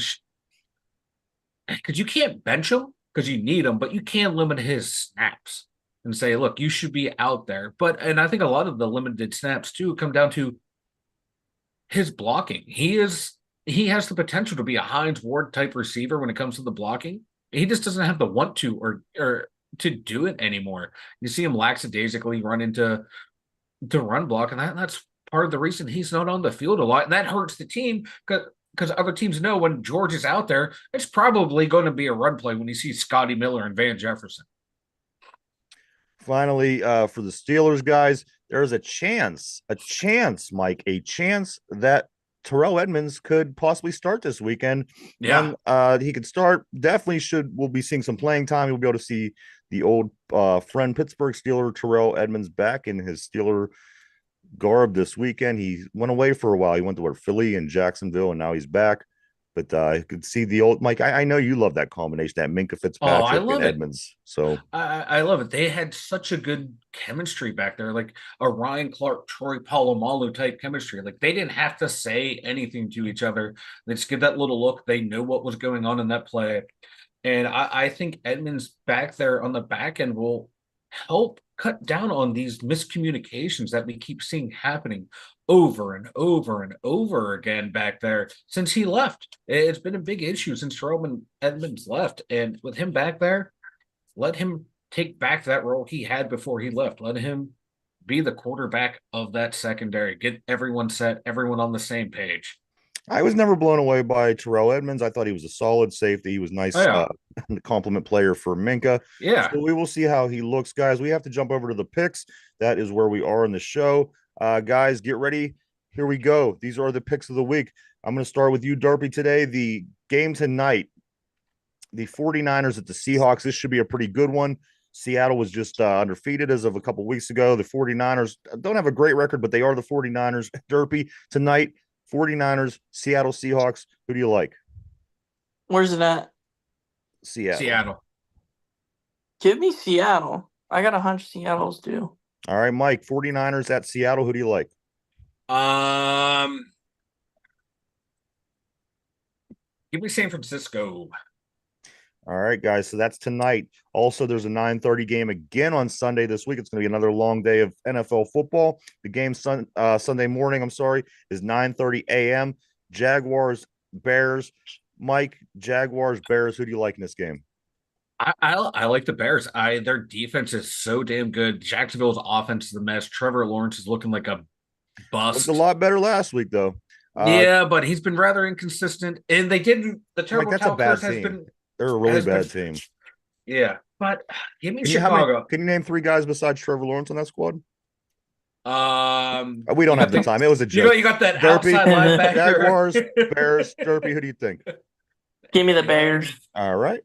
Because you can't bench him because you need him, but you can limit his snaps and say, look, you should be out there. And I think a lot of the limited snaps too come down to his blocking. He has the potential to be a Hines Ward type receiver when it comes to the blocking. He just doesn't have the want to or to do it anymore. You see him lackadaisically run into the run block, and that's part of the reason he's not on the field a lot, and that hurts the team because other teams know when George is out there, it's probably going to be a run play when you see Scotty Miller and Van Jefferson. Finally, for the Steelers guys, there's a chance, Mike, a chance that Terrell Edmonds could possibly start this weekend. Yeah. And he could start. Definitely we'll be seeing some playing time. You'll be able to see the old friend Pittsburgh Steeler Terrell Edmonds back in his Steeler garb this weekend. He went away for a while. He went to Philly and Jacksonville, and now he's back. But I could see the old Mike. I know you love that combination, that Minka Fitzpatrick and Edmonds. So I love it. They had such a good chemistry back there, like a Ryan Clark, Troy Polamalu type chemistry. Like they didn't have to say anything to each other. They just give that little look. They knew what was going on in that play. And I think Edmonds back there on the back end will help cut down on these miscommunications that we keep seeing happening over and over and over again back there since he left. It's been a big issue since Terrell Edmonds left. And with him back there, let him take back that role he had before he left. Let him be the quarterback of that secondary. Get everyone set, everyone on the same page. I was never blown away by Terrell Edmonds. I thought he was a solid safety. He was nice, compliment player for Minka. Yeah. So we will see how he looks, guys. We have to jump over to the picks. That is where we are in the show. Guys, get ready. Here we go. These are the picks of the week. I'm going to start with you, Derpy, today. The game tonight, the 49ers at the Seahawks. This should be a pretty good one. Seattle was just undefeated as of a couple weeks ago. The 49ers don't have a great record, but they are the 49ers. Derpy, tonight, 49ers, Seattle Seahawks. Who do you like? Where's it at? Seattle. Give me Seattle. I got a hunch Seattle's due. All right, Mike, 49ers at Seattle. Who do you like? Give me San Francisco. All right, guys. So that's tonight. Also, there's a 9:30 game again on Sunday this week. It's going to be another long day of NFL football. The game Sunday morning, is 9:30 a.m. Jaguars, Bears. Mike, Jaguars, Bears. Who do you like in this game? I like the Bears. Their defense is so damn good. Jacksonville's offense is a mess. Trevor Lawrence is looking like a bust. Looked a lot better last week, though. Yeah, but he's been rather inconsistent. And they didn't. The terrible Mike, that's a bad team. They're a really bad team. Yeah, but give me Chicago. Can you name 3 guys besides Trevor Lawrence on that squad? We don't have the time. It was a joke. You got that Derpy, outside linebacker. Jaguars, Bears, Derpy. Who do you think? Give me the Bears. All right.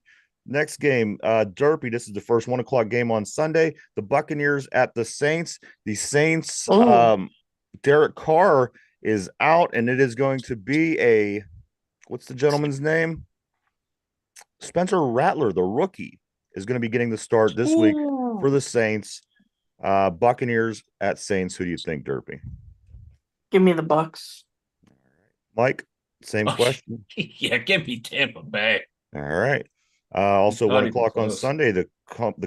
Next game, Derpy. This is the first 1:00 game on Sunday. The Buccaneers at the Saints. The Saints. Derek Carr is out, and it is going to be what's the gentleman's name? Spencer Rattler, the rookie, is going to be getting the start this week for the Saints. Buccaneers at Saints. Who do you think, Derpy? Give me the Bucks. Mike, same question. Yeah, give me Tampa Bay. All right. Also, 1:00 on Sunday, the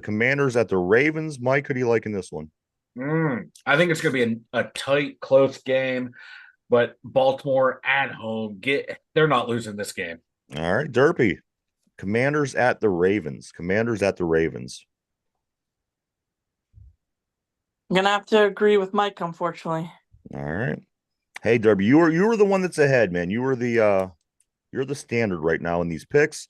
Commanders at the Ravens. Mike, who do you like in this one? I think it's going to be a tight, close game, but Baltimore at home, they're not losing this game. All right, Derpy. Commanders at the Ravens. Commanders at the Ravens. I'm gonna have to agree with Mike, unfortunately. All right. Hey, Derby, you were the one that's ahead, man. You're the standard right now in these picks.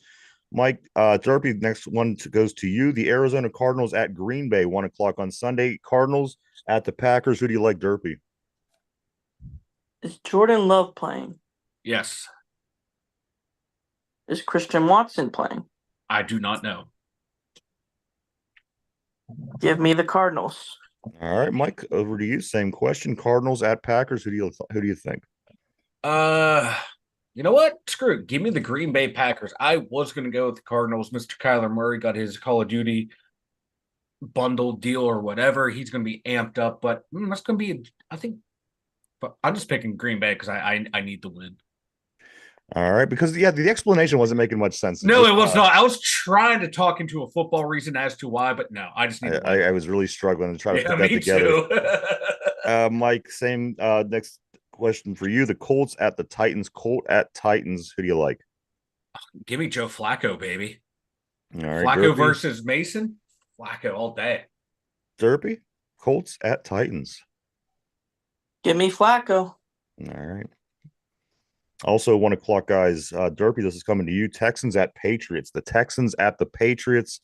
Mike, Derpy, next one goes to you. The Arizona Cardinals at Green Bay, 1:00 on Sunday. Cardinals at the Packers. Who do you like, Derpy? Is Jordan Love playing? Yes. Is Christian Watson playing? I do not know. Give me the Cardinals. All right, Mike, over to you. Same question. Cardinals at Packers. Who do you think? You know what? Screw it. Give me the Green Bay Packers. I was going to go with the Cardinals. Mr. Kyler Murray got his Call of Duty bundle deal or whatever. He's going to be amped up, but that's going to be, I think, but I'm just picking Green Bay because I need the win. All right, because the explanation wasn't making much sense. No, it was not. I was trying to talk into a football reason as to why, but no, I just need. I was really struggling to try to put that together. Mike, same. Next question for you: the Colts at the Titans. Colt at Titans. Who do you like? Give me Joe Flacco, baby. All right, Flacco Derpy. versus Mason. Flacco all day. Derpy. Colts at Titans. Give me Flacco. All right. Also, 1 o'clock, guys. Derpy, this is coming to you. Texans at Patriots. The Texans at the Patriots.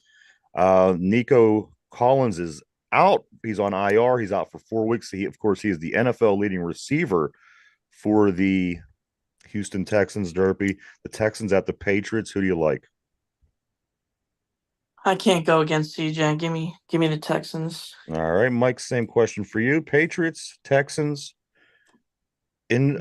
Nico Collins is out. He's on IR. He's out for 4 weeks. Of course, he is the NFL leading receiver for the Houston Texans. Derpy. The Texans at the Patriots. Who do you like? I can't go against CJ. Give me the Texans. All right, Mike. Same question for you. Patriots, Texans in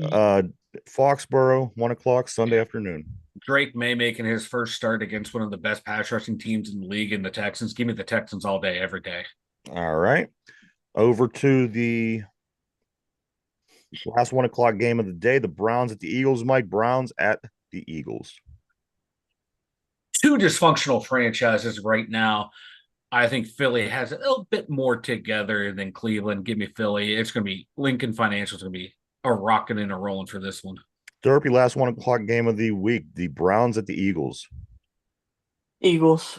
Foxborough, 1 o'clock Sunday afternoon. Drake May making his first start against one of the best pass rushing teams in the league in the Texans. Give me the Texans all day, every day. All right. Over to the last 1 o'clock game of the day. The Browns at the Eagles. Mike, Browns at the Eagles. Two dysfunctional franchises right now. I think Philly has a little bit more together than Cleveland. Give me Philly. It's going to be Lincoln Financial is going to be a rocking and a rolling for this one. Derpy, last 1 o'clock game of the week. The Browns at the Eagles. Eagles.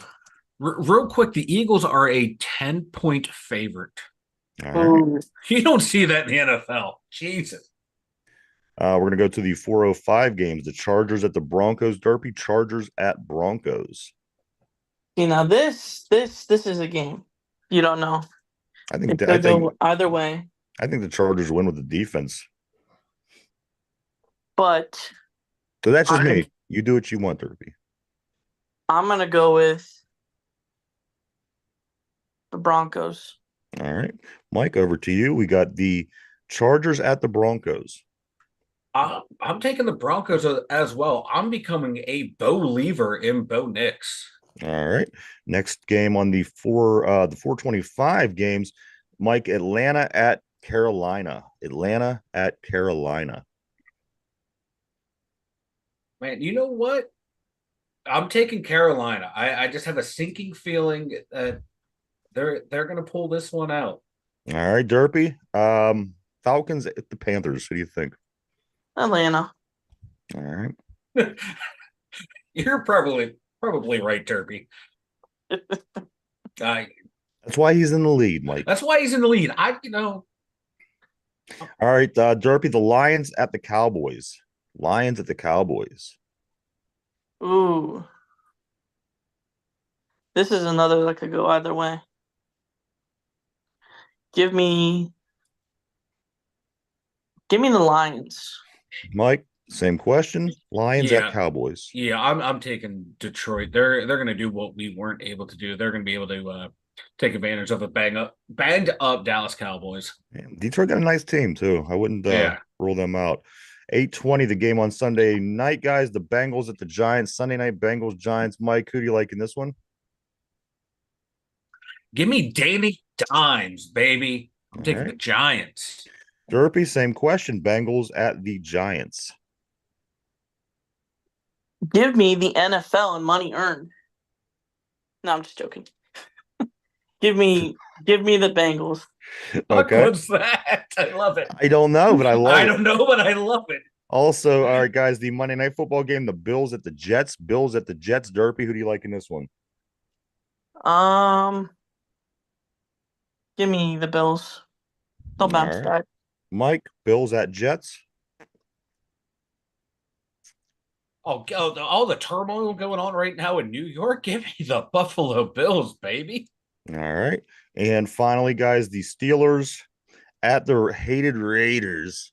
Real quick, the Eagles are a 10-point favorite. All right. You don't see that in the NFL. Jesus. We're going to go to the 4:05 games. The Chargers at the Broncos. Derpy, Chargers at Broncos. You know, this is a game. You don't know. I think go either way. I think the Chargers win with the defense. But So that's just me. You do what you want, Derpy. I'm gonna go with the Broncos. All right. Mike, over to you. We got the Chargers at the Broncos. I'm taking the Broncos as well. I'm becoming a believer in Bo Nix. All right. Next game on the 425 games. Mike, Atlanta at Carolina. Atlanta at Carolina. Man, you know what? I'm taking Carolina. I just have a sinking feeling that they're going to pull this one out. All right, Derpy. Falcons at the Panthers. Who do you think? Atlanta. All right. You're probably right, Derpy. That's why he's in the lead, Mike. That's why he's in the lead. All right, Derpy, the Lions at the Cowboys. Lions at the Cowboys. Ooh. This is another that could go either way. Give me the Lions. Mike, same question. Lions at Cowboys. Yeah, I'm taking Detroit. They're going to do what we weren't able to do. They're going to be able to take advantage of a banged up Dallas Cowboys. Man, Detroit got a nice team too. I wouldn't rule them out. 8:20, the game on Sunday night, guys. The Bengals at the Giants. Sunday night, Bengals, Giants. Mike, who do you like in this one? Give me Danny Dimes, baby. I'm taking the Giants. Derpy, same question. Bengals at the Giants. Give me the NFL and money earned. No, I'm just joking. Give me the Bengals. Okay. What's that? I love it. I don't know, but I love it. I don't know, but I love it. Also, all right, guys, the Monday Night Football game, the Bills at the Jets. Bills at the Jets. Derpy, who do you like in this one? Give me the Bills. They'll bounce back. Mike, Bills at Jets. Oh, all the turmoil going on right now in New York. Give me the Buffalo Bills, baby. All right. And finally, guys, the Steelers at the hated Raiders.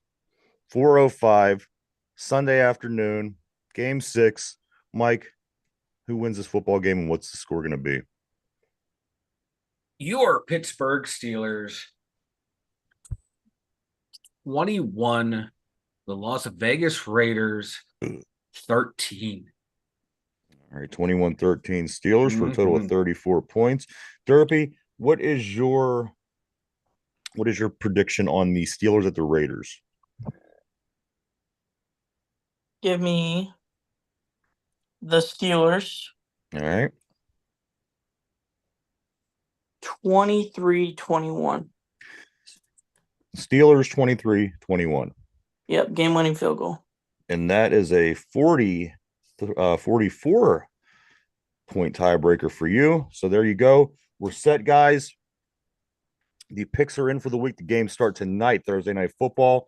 4:05 Sunday afternoon, game 6. Mike, who wins this football game and what's the score going to be? Your Pittsburgh Steelers 21. The Las Vegas Raiders 13. All right, 21-13 Steelers for a total of 34 points. Derpy, what is your prediction on the Steelers at the Raiders? Give me the Steelers. All right. 23-21. Steelers 23-21. Yep, game-winning field goal. And that is a 44 point tiebreaker for you. So there you go. We're set, guys. The picks are in for the week. The games start tonight, Thursday Night Football,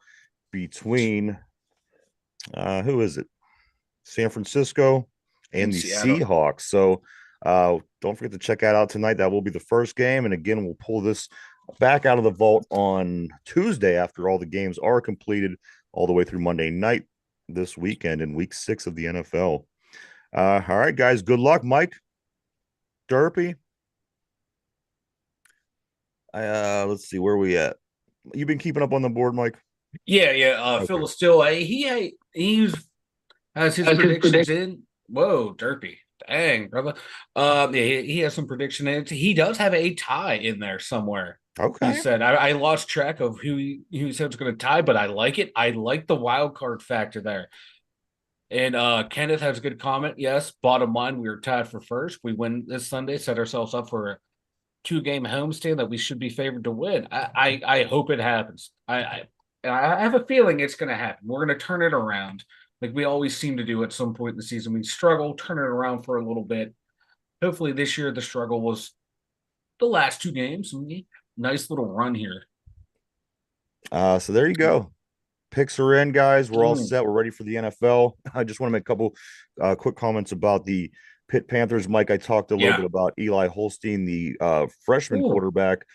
between who is it? San Francisco and the Seattle. Seahawks. So don't forget to check that out tonight. That will be the first game. And again, we'll pull this back out of the vault on Tuesday after all the games are completed, all the way through Monday night this weekend in week 6 of the NFL. All right, guys. Good luck, Mike. Derpy. Let's see, where are we at? You've been keeping up on the board, Mike? Yeah. Phil is still he's has his predictions in. Whoa, Derpy. Dang, brother. He has some prediction in it. He does have a tie in there somewhere. Okay. He said I lost track of who he said was going to tie, but I like it. I like the wild card factor there. And Kenneth has a good comment. Yes, bottom line, we were tied for first. We win this Sunday, set ourselves up for a 2-game homestand that we should be favored to win. I hope it happens. I have a feeling it's going to happen. We're going to turn it around like we always seem to do at some point in the season. We struggle, turn it around for a little bit. Hopefully this year the struggle was the last 2 games. Nice little run here. So there you go. Picks are in, guys. We're all set. We're ready for the NFL. I just want to make a couple quick comments about the Pitt Panthers. Mike, I talked a little bit about Eli Holstein, the freshman quarterback.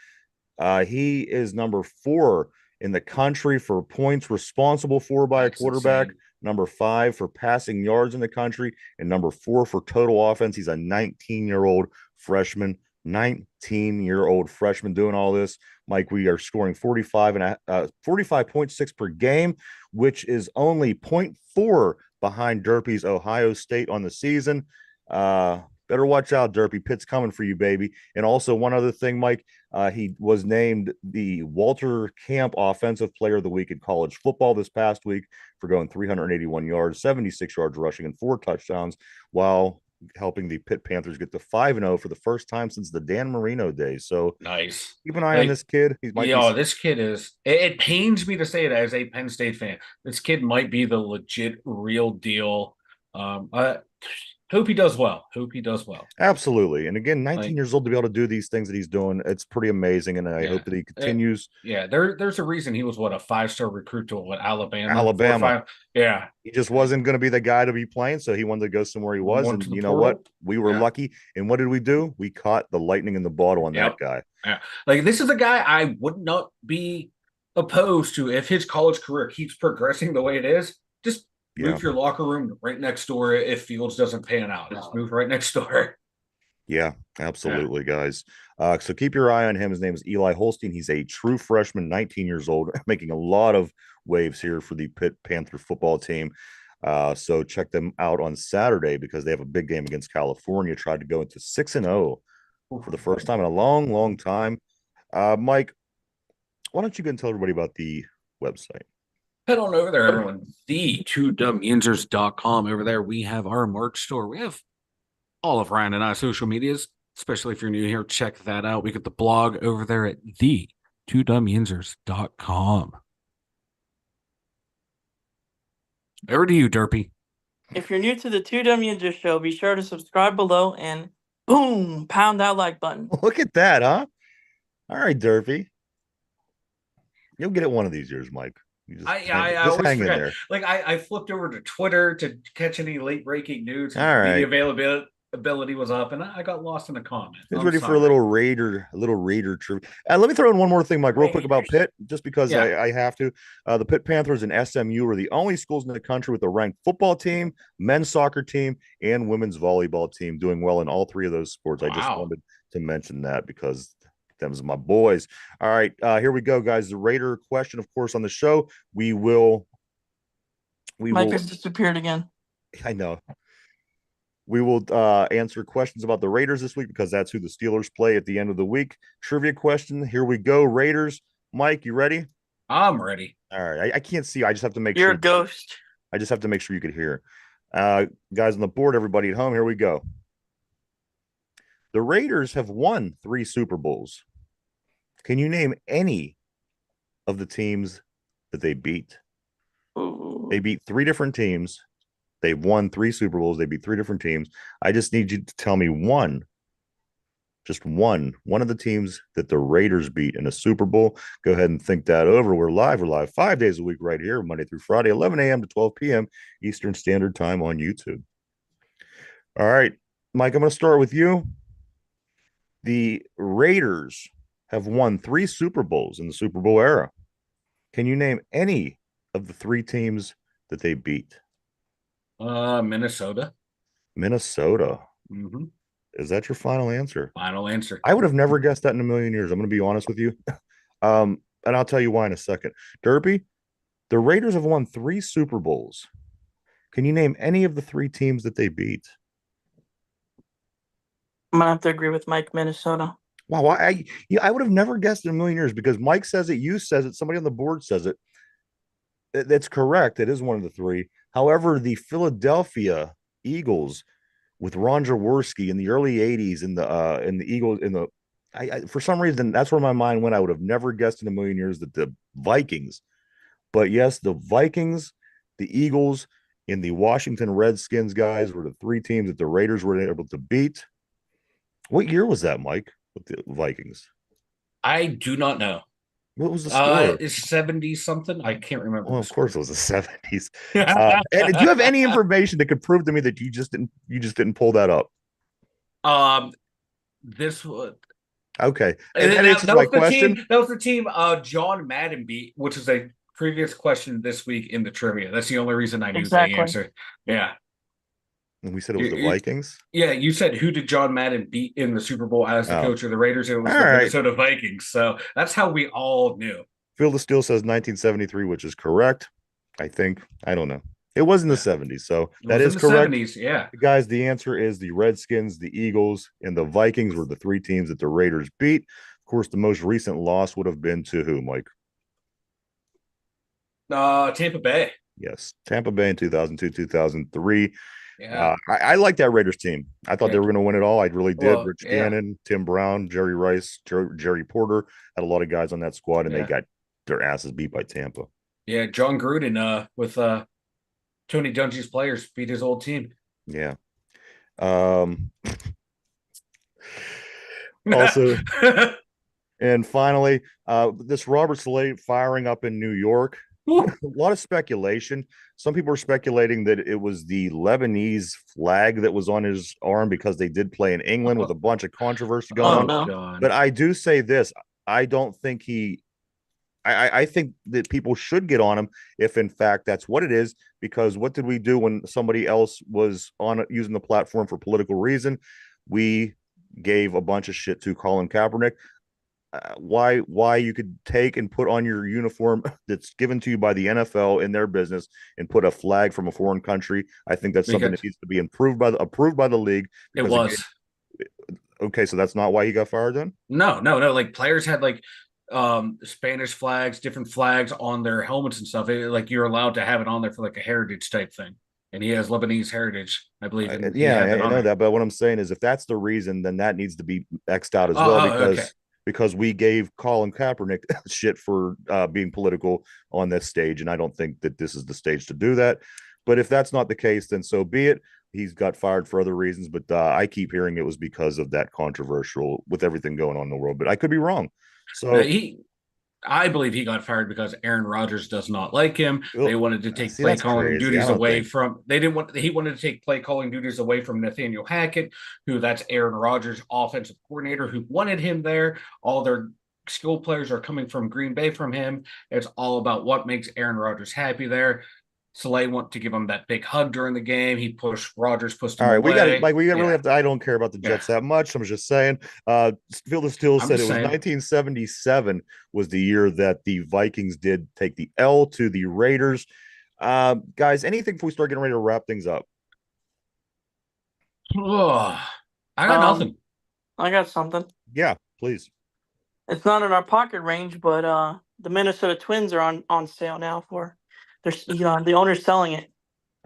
He is number 4 in the country for points responsible for by a quarterback, number 5 for passing yards in the country, and number 4 for total offense. He's a 19-year-old freshman. 19-year-old freshman doing all this. Mike, we are scoring 45.6 per game, which is only 0.4 behind Derpy's Ohio State on the season. Better watch out, Derpy. Pitt's coming for you, baby. And also one other thing, Mike, he was named the Walter Camp Offensive Player of the Week in college football this past week for going 381 yards, 76 yards rushing, and 4 touchdowns, while helping the Pitt Panthers get to 5-0 for the first time since the Dan Marino days. So nice. Keep an eye on this kid. This kid is. It pains me to say it as a Penn State fan. This kid might be the legit, real deal. Hope he does well. Absolutely. And again, 19 years old to be able to do these things that he's doing, it's pretty amazing. And I hope that he continues. There's a reason he was a 5-star recruit to Alabama. Yeah. He just wasn't going to be the guy to be playing, so he wanted to go somewhere he was. And you know what? We were lucky. And what did we do? We caught the lightning in the bottle on that guy. Yeah. Like, this is a guy I would not be opposed to if his college career keeps progressing the way it is. Just move your locker room right next door if Fields doesn't pan out. Just move right next door. Yeah, absolutely, guys. So keep your eye on him. His name is Eli Holstein. He's a true freshman, 19 years old, making a lot of waves here for the Pitt Panther football team. So check them out on Saturday because they have a big game against California. Tried to go into 6-0 for the first time in a long, long time. Mike, why don't you go and tell everybody about the website? Head on over there, everyone. The2dumbyensers.com. Over there, we have our merch store. We have all of Ryan and I social medias, especially if you're new here. Check that out. We got the blog over there at the2dumbyensers.com. Over to you, Derpy. If you're new to the 2 Yensers show, be sure to subscribe below and boom, pound that like button. Look at that, huh? All right, Derpy. You'll get it one of these years, Mike. I always forget. There. Like I flipped over to Twitter to catch any late breaking news. All right. The availability was up, and I got lost in a comment. He's ready for a little Raider trivia. Let me throw in one more thing, Mike, real quick about Pitt, just because I have to. The Pitt Panthers and SMU are the only schools in the country with a ranked football team, men's soccer team, and women's volleyball team doing well in all 3 of those sports. Wow. I just wanted to mention that because them's my boys. All right, here we go, guys. The Raider question, of course, on the show. Mike has disappeared again. I know. We will answer questions about the Raiders this week because that's who the Steelers play at the end of the week. Trivia question. Here we go. Raiders. Mike, you ready? I'm ready. All right. I can't see. I just have to make sure. You're a ghost. I just have to make sure you could hear. Guys on the board, everybody at home, here we go. The Raiders have won 3 Super Bowls. Can you name any of the teams that they beat? Ooh. They beat 3 different teams They've won 3 Super Bowls. They beat 3 different teams. I just need you to tell me one, just one of the teams that the Raiders beat in a Super Bowl. Go ahead and think that over. We're live. We're live 5 days a week right here, Monday through Friday, 11 a.m. to 12 p.m. Eastern Standard Time on YouTube. All right, Mike, I'm going to start with you. The Raiders have won 3 Super Bowls in the Super Bowl era. Can you name any of the 3 teams that they beat? Minnesota. Minnesota. Mm-hmm. Is that your final answer? Final answer. I would have never guessed that in a million years. I'm going to be honest with you. And I'll tell you why in a second. Derpy, the Raiders have won 3 Super Bowls. Can you name any of the 3 teams that they beat? I'm gonna have to agree with Mike. Minnesota. Wow, I would have never guessed in a million years because Mike says it, you says it, somebody on the board says it. That's correct. It is one of the 3. However, the Philadelphia Eagles with Ron Jaworski in the early 80s in the Eagles for some reason that's where my mind went. I would have never guessed in a million years that the Vikings. But yes, the Vikings, the Eagles, and the Washington Redskins guys were the 3 teams that the Raiders were able to beat. What year was that, Mike, with the Vikings? I do not know. What was the score? It's 70 something. I can't remember. Well, of course it was the 70s. And do you have any information that could prove to me that you just didn't pull that up? This was okay. And that answers my question. That was the team John Madden beat, which is a previous question this week in the trivia. That's the only reason I knew the answer. Yeah. And we said it was the Vikings. Yeah, you said who did John Madden beat in the Super Bowl as the coach of the Raiders? It was the Minnesota Vikings. So that's how we all knew. Field of Steel says 1973, which is correct. I think. I don't know. It was in the 70s, so that is correct. 70s, yeah. Guys, the answer is the Redskins, the Eagles, and the Vikings were the 3 teams that the Raiders beat. Of course, the most recent loss would have been to who, Mike? Tampa Bay. Yes, Tampa Bay in 2002, 2003. Yeah, I like that Raiders team. I thought they were going to win it all. I really did. Well, Rich Gannon, Tim Brown, Jerry Rice, Jerry Porter had a lot of guys on that squad, and they got their asses beat by Tampa. Yeah, John Gruden with Tony Dungy's players beat his old team. Yeah. Also, and finally, this Robert Saleh firing up in New York. A lot of speculation. Some people are speculating that it was the Lebanese flag that was on his arm because they did play in England with a bunch of controversy going on. No. But I do say this. I don't think I think that people should get on him if in fact that's what it is, because what did we do when somebody else was on using the platform for political reason? We gave a bunch of shit to Colin Kaepernick. Why you could take and put on your uniform that's given to you by the NFL in their business and put a flag from a foreign country? I think that's something that needs to be approved by the league. It was. Okay, so that's not why he got fired then? No. Like players had like Spanish flags, different flags on their helmets and stuff. Like you're allowed to have it on there for like a heritage type thing. And he has Lebanese heritage, I believe. I know that. But what I'm saying is if that's the reason, then that needs to be X'd out as well, because we gave Colin Kaepernick shit for being political on this stage. And I don't think that this is the stage to do that. But if that's not the case, then so be it. He's got fired for other reasons. But I keep hearing it was because of that controversial with everything going on in the world. But I could be wrong. So I believe he got fired because Aaron Rodgers does not like him. They wanted to take play calling duties away from. They didn't want. He wanted to take play calling duties away from Nathaniel Hackett, who that's Aaron Rodgers' offensive coordinator, who wanted him there. All their skill players are coming from Green Bay from him. It's all about what makes Aaron Rodgers happy there. Saleh wanted to give him that big hug during the game. He pushed Rodgers, pushed him away. We got really have to. I don't care about the Jets that much. I'm just saying. Field of Steel said it was 1977 was the year that the Vikings did take the L to the Raiders. Guys, anything before we start getting ready to wrap things up? Oh, I got nothing. I got something. Yeah, please. It's not in our pocket range, but the Minnesota Twins are on sale now for. The owner's selling it.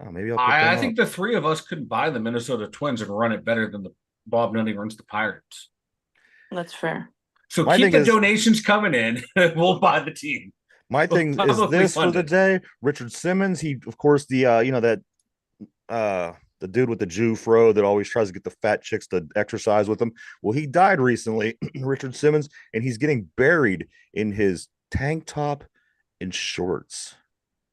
Oh, maybe I think the 3 of us could buy the Minnesota Twins and run it better than the Bob Nutty runs the Pirates. That's fair. So keep the donations coming in. We'll buy the team. My thing is this for the day. Richard Simmons, he of course the that the dude with the Jew fro that always tries to get the fat chicks to exercise with him. Well, he died recently, Richard Simmons, and he's getting buried in his tank top and shorts.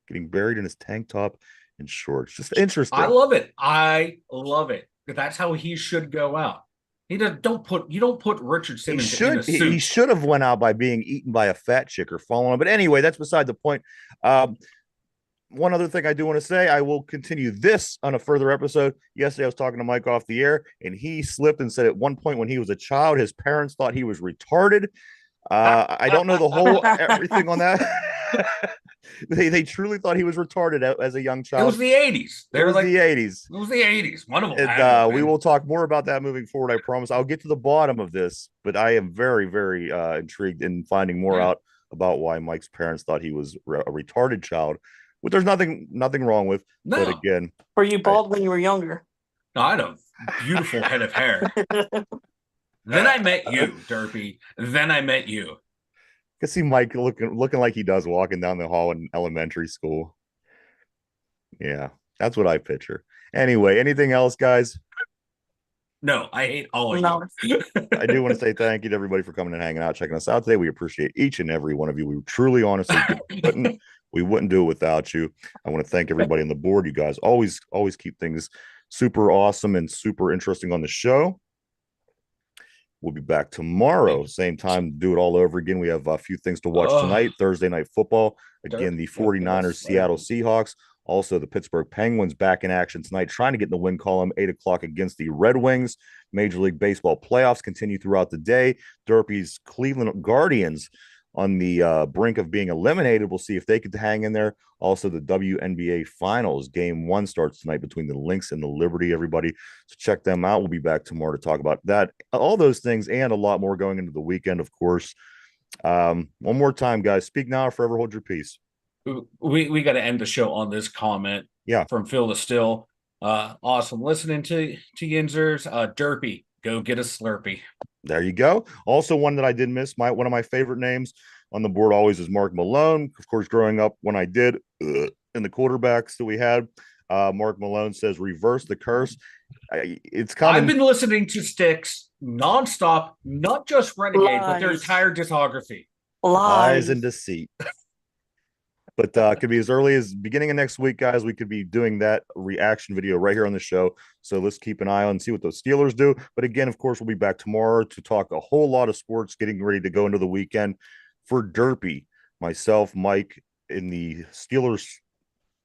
Getting buried in his tank top and shorts. Just interesting. I love it. I love it. That's how he should go out. You don't put Richard Simmons in a suit. He should have went out by being eaten by a fat chick or falling on. But anyway, that's beside the point. One other thing I do want to say, I will continue this on a further episode. Yesterday, I was talking to Mike off the air, and he slipped and said at one point when he was a child, his parents thought he was retarded. I don't know the whole everything on that. They truly thought he was retarded as a young child. It was the 80s. It was the 80s. It was the 80s. One of them. And, we will talk more about that moving forward. I promise. I'll get to the bottom of this, but I am very, very intrigued in finding more out about why Mike's parents thought he was a retarded child. Which there's nothing wrong with. No. But again, were you bald when you were younger? No, I had a beautiful head of hair. Then I met you, Derpy. Then I met you. I can see Mike looking like he does walking down the hall in elementary school. Yeah, that's what I picture. Anyway, anything else, guys? No, I hate all of you. I do want to say thank you to everybody for coming and hanging out, checking us out today. We appreciate each and every one of you. We truly, honestly we wouldn't do it without you. I want to thank everybody on the board. You guys always keep things super awesome and super interesting on the show. We'll be back tomorrow, same time, do it all over again. We have a few things to watch tonight. Thursday night football. Again, the 49ers, Seattle Seahawks. Also, the Pittsburgh Penguins back in action tonight, trying to get in the win column, 8 o'clock against the Red Wings. Major League Baseball playoffs continue throughout the day. Derpy's Cleveland Guardians on the brink of being eliminated. We'll see if they could hang in there. Also, the WNBA Finals. Game 1 starts tonight between the Lynx and the Liberty, everybody. So check them out. We'll be back tomorrow to talk about that. All those things and a lot more going into the weekend, of course. One more time, guys. Speak now or forever hold your peace. We got to end the show on this comment. Yeah. From Phil to Still. Awesome. Listening to Yinzers. Derpy, go get a Slurpee. There you go. Also, one that I did miss, one of my favorite names on the board always is Mark Malone. Of course, growing up when I did in the quarterbacks that we had, Mark Malone says, reverse the curse. It's coming. I've been listening to Styx nonstop, not just Renegade, but their entire discography. Lies and deceit. But could be as early as beginning of next week, guys. We could be doing that reaction video right here on the show. So let's keep an eye on and see what those Steelers do. But again, of course, we'll be back tomorrow to talk a whole lot of sports, getting ready to go into the weekend. For Derpy, myself, Mike, in the Steelers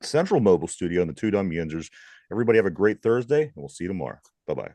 Central Mobile Studio in the Two Dumb Yinzers. Everybody have a great Thursday, and we'll see you tomorrow. Bye-bye.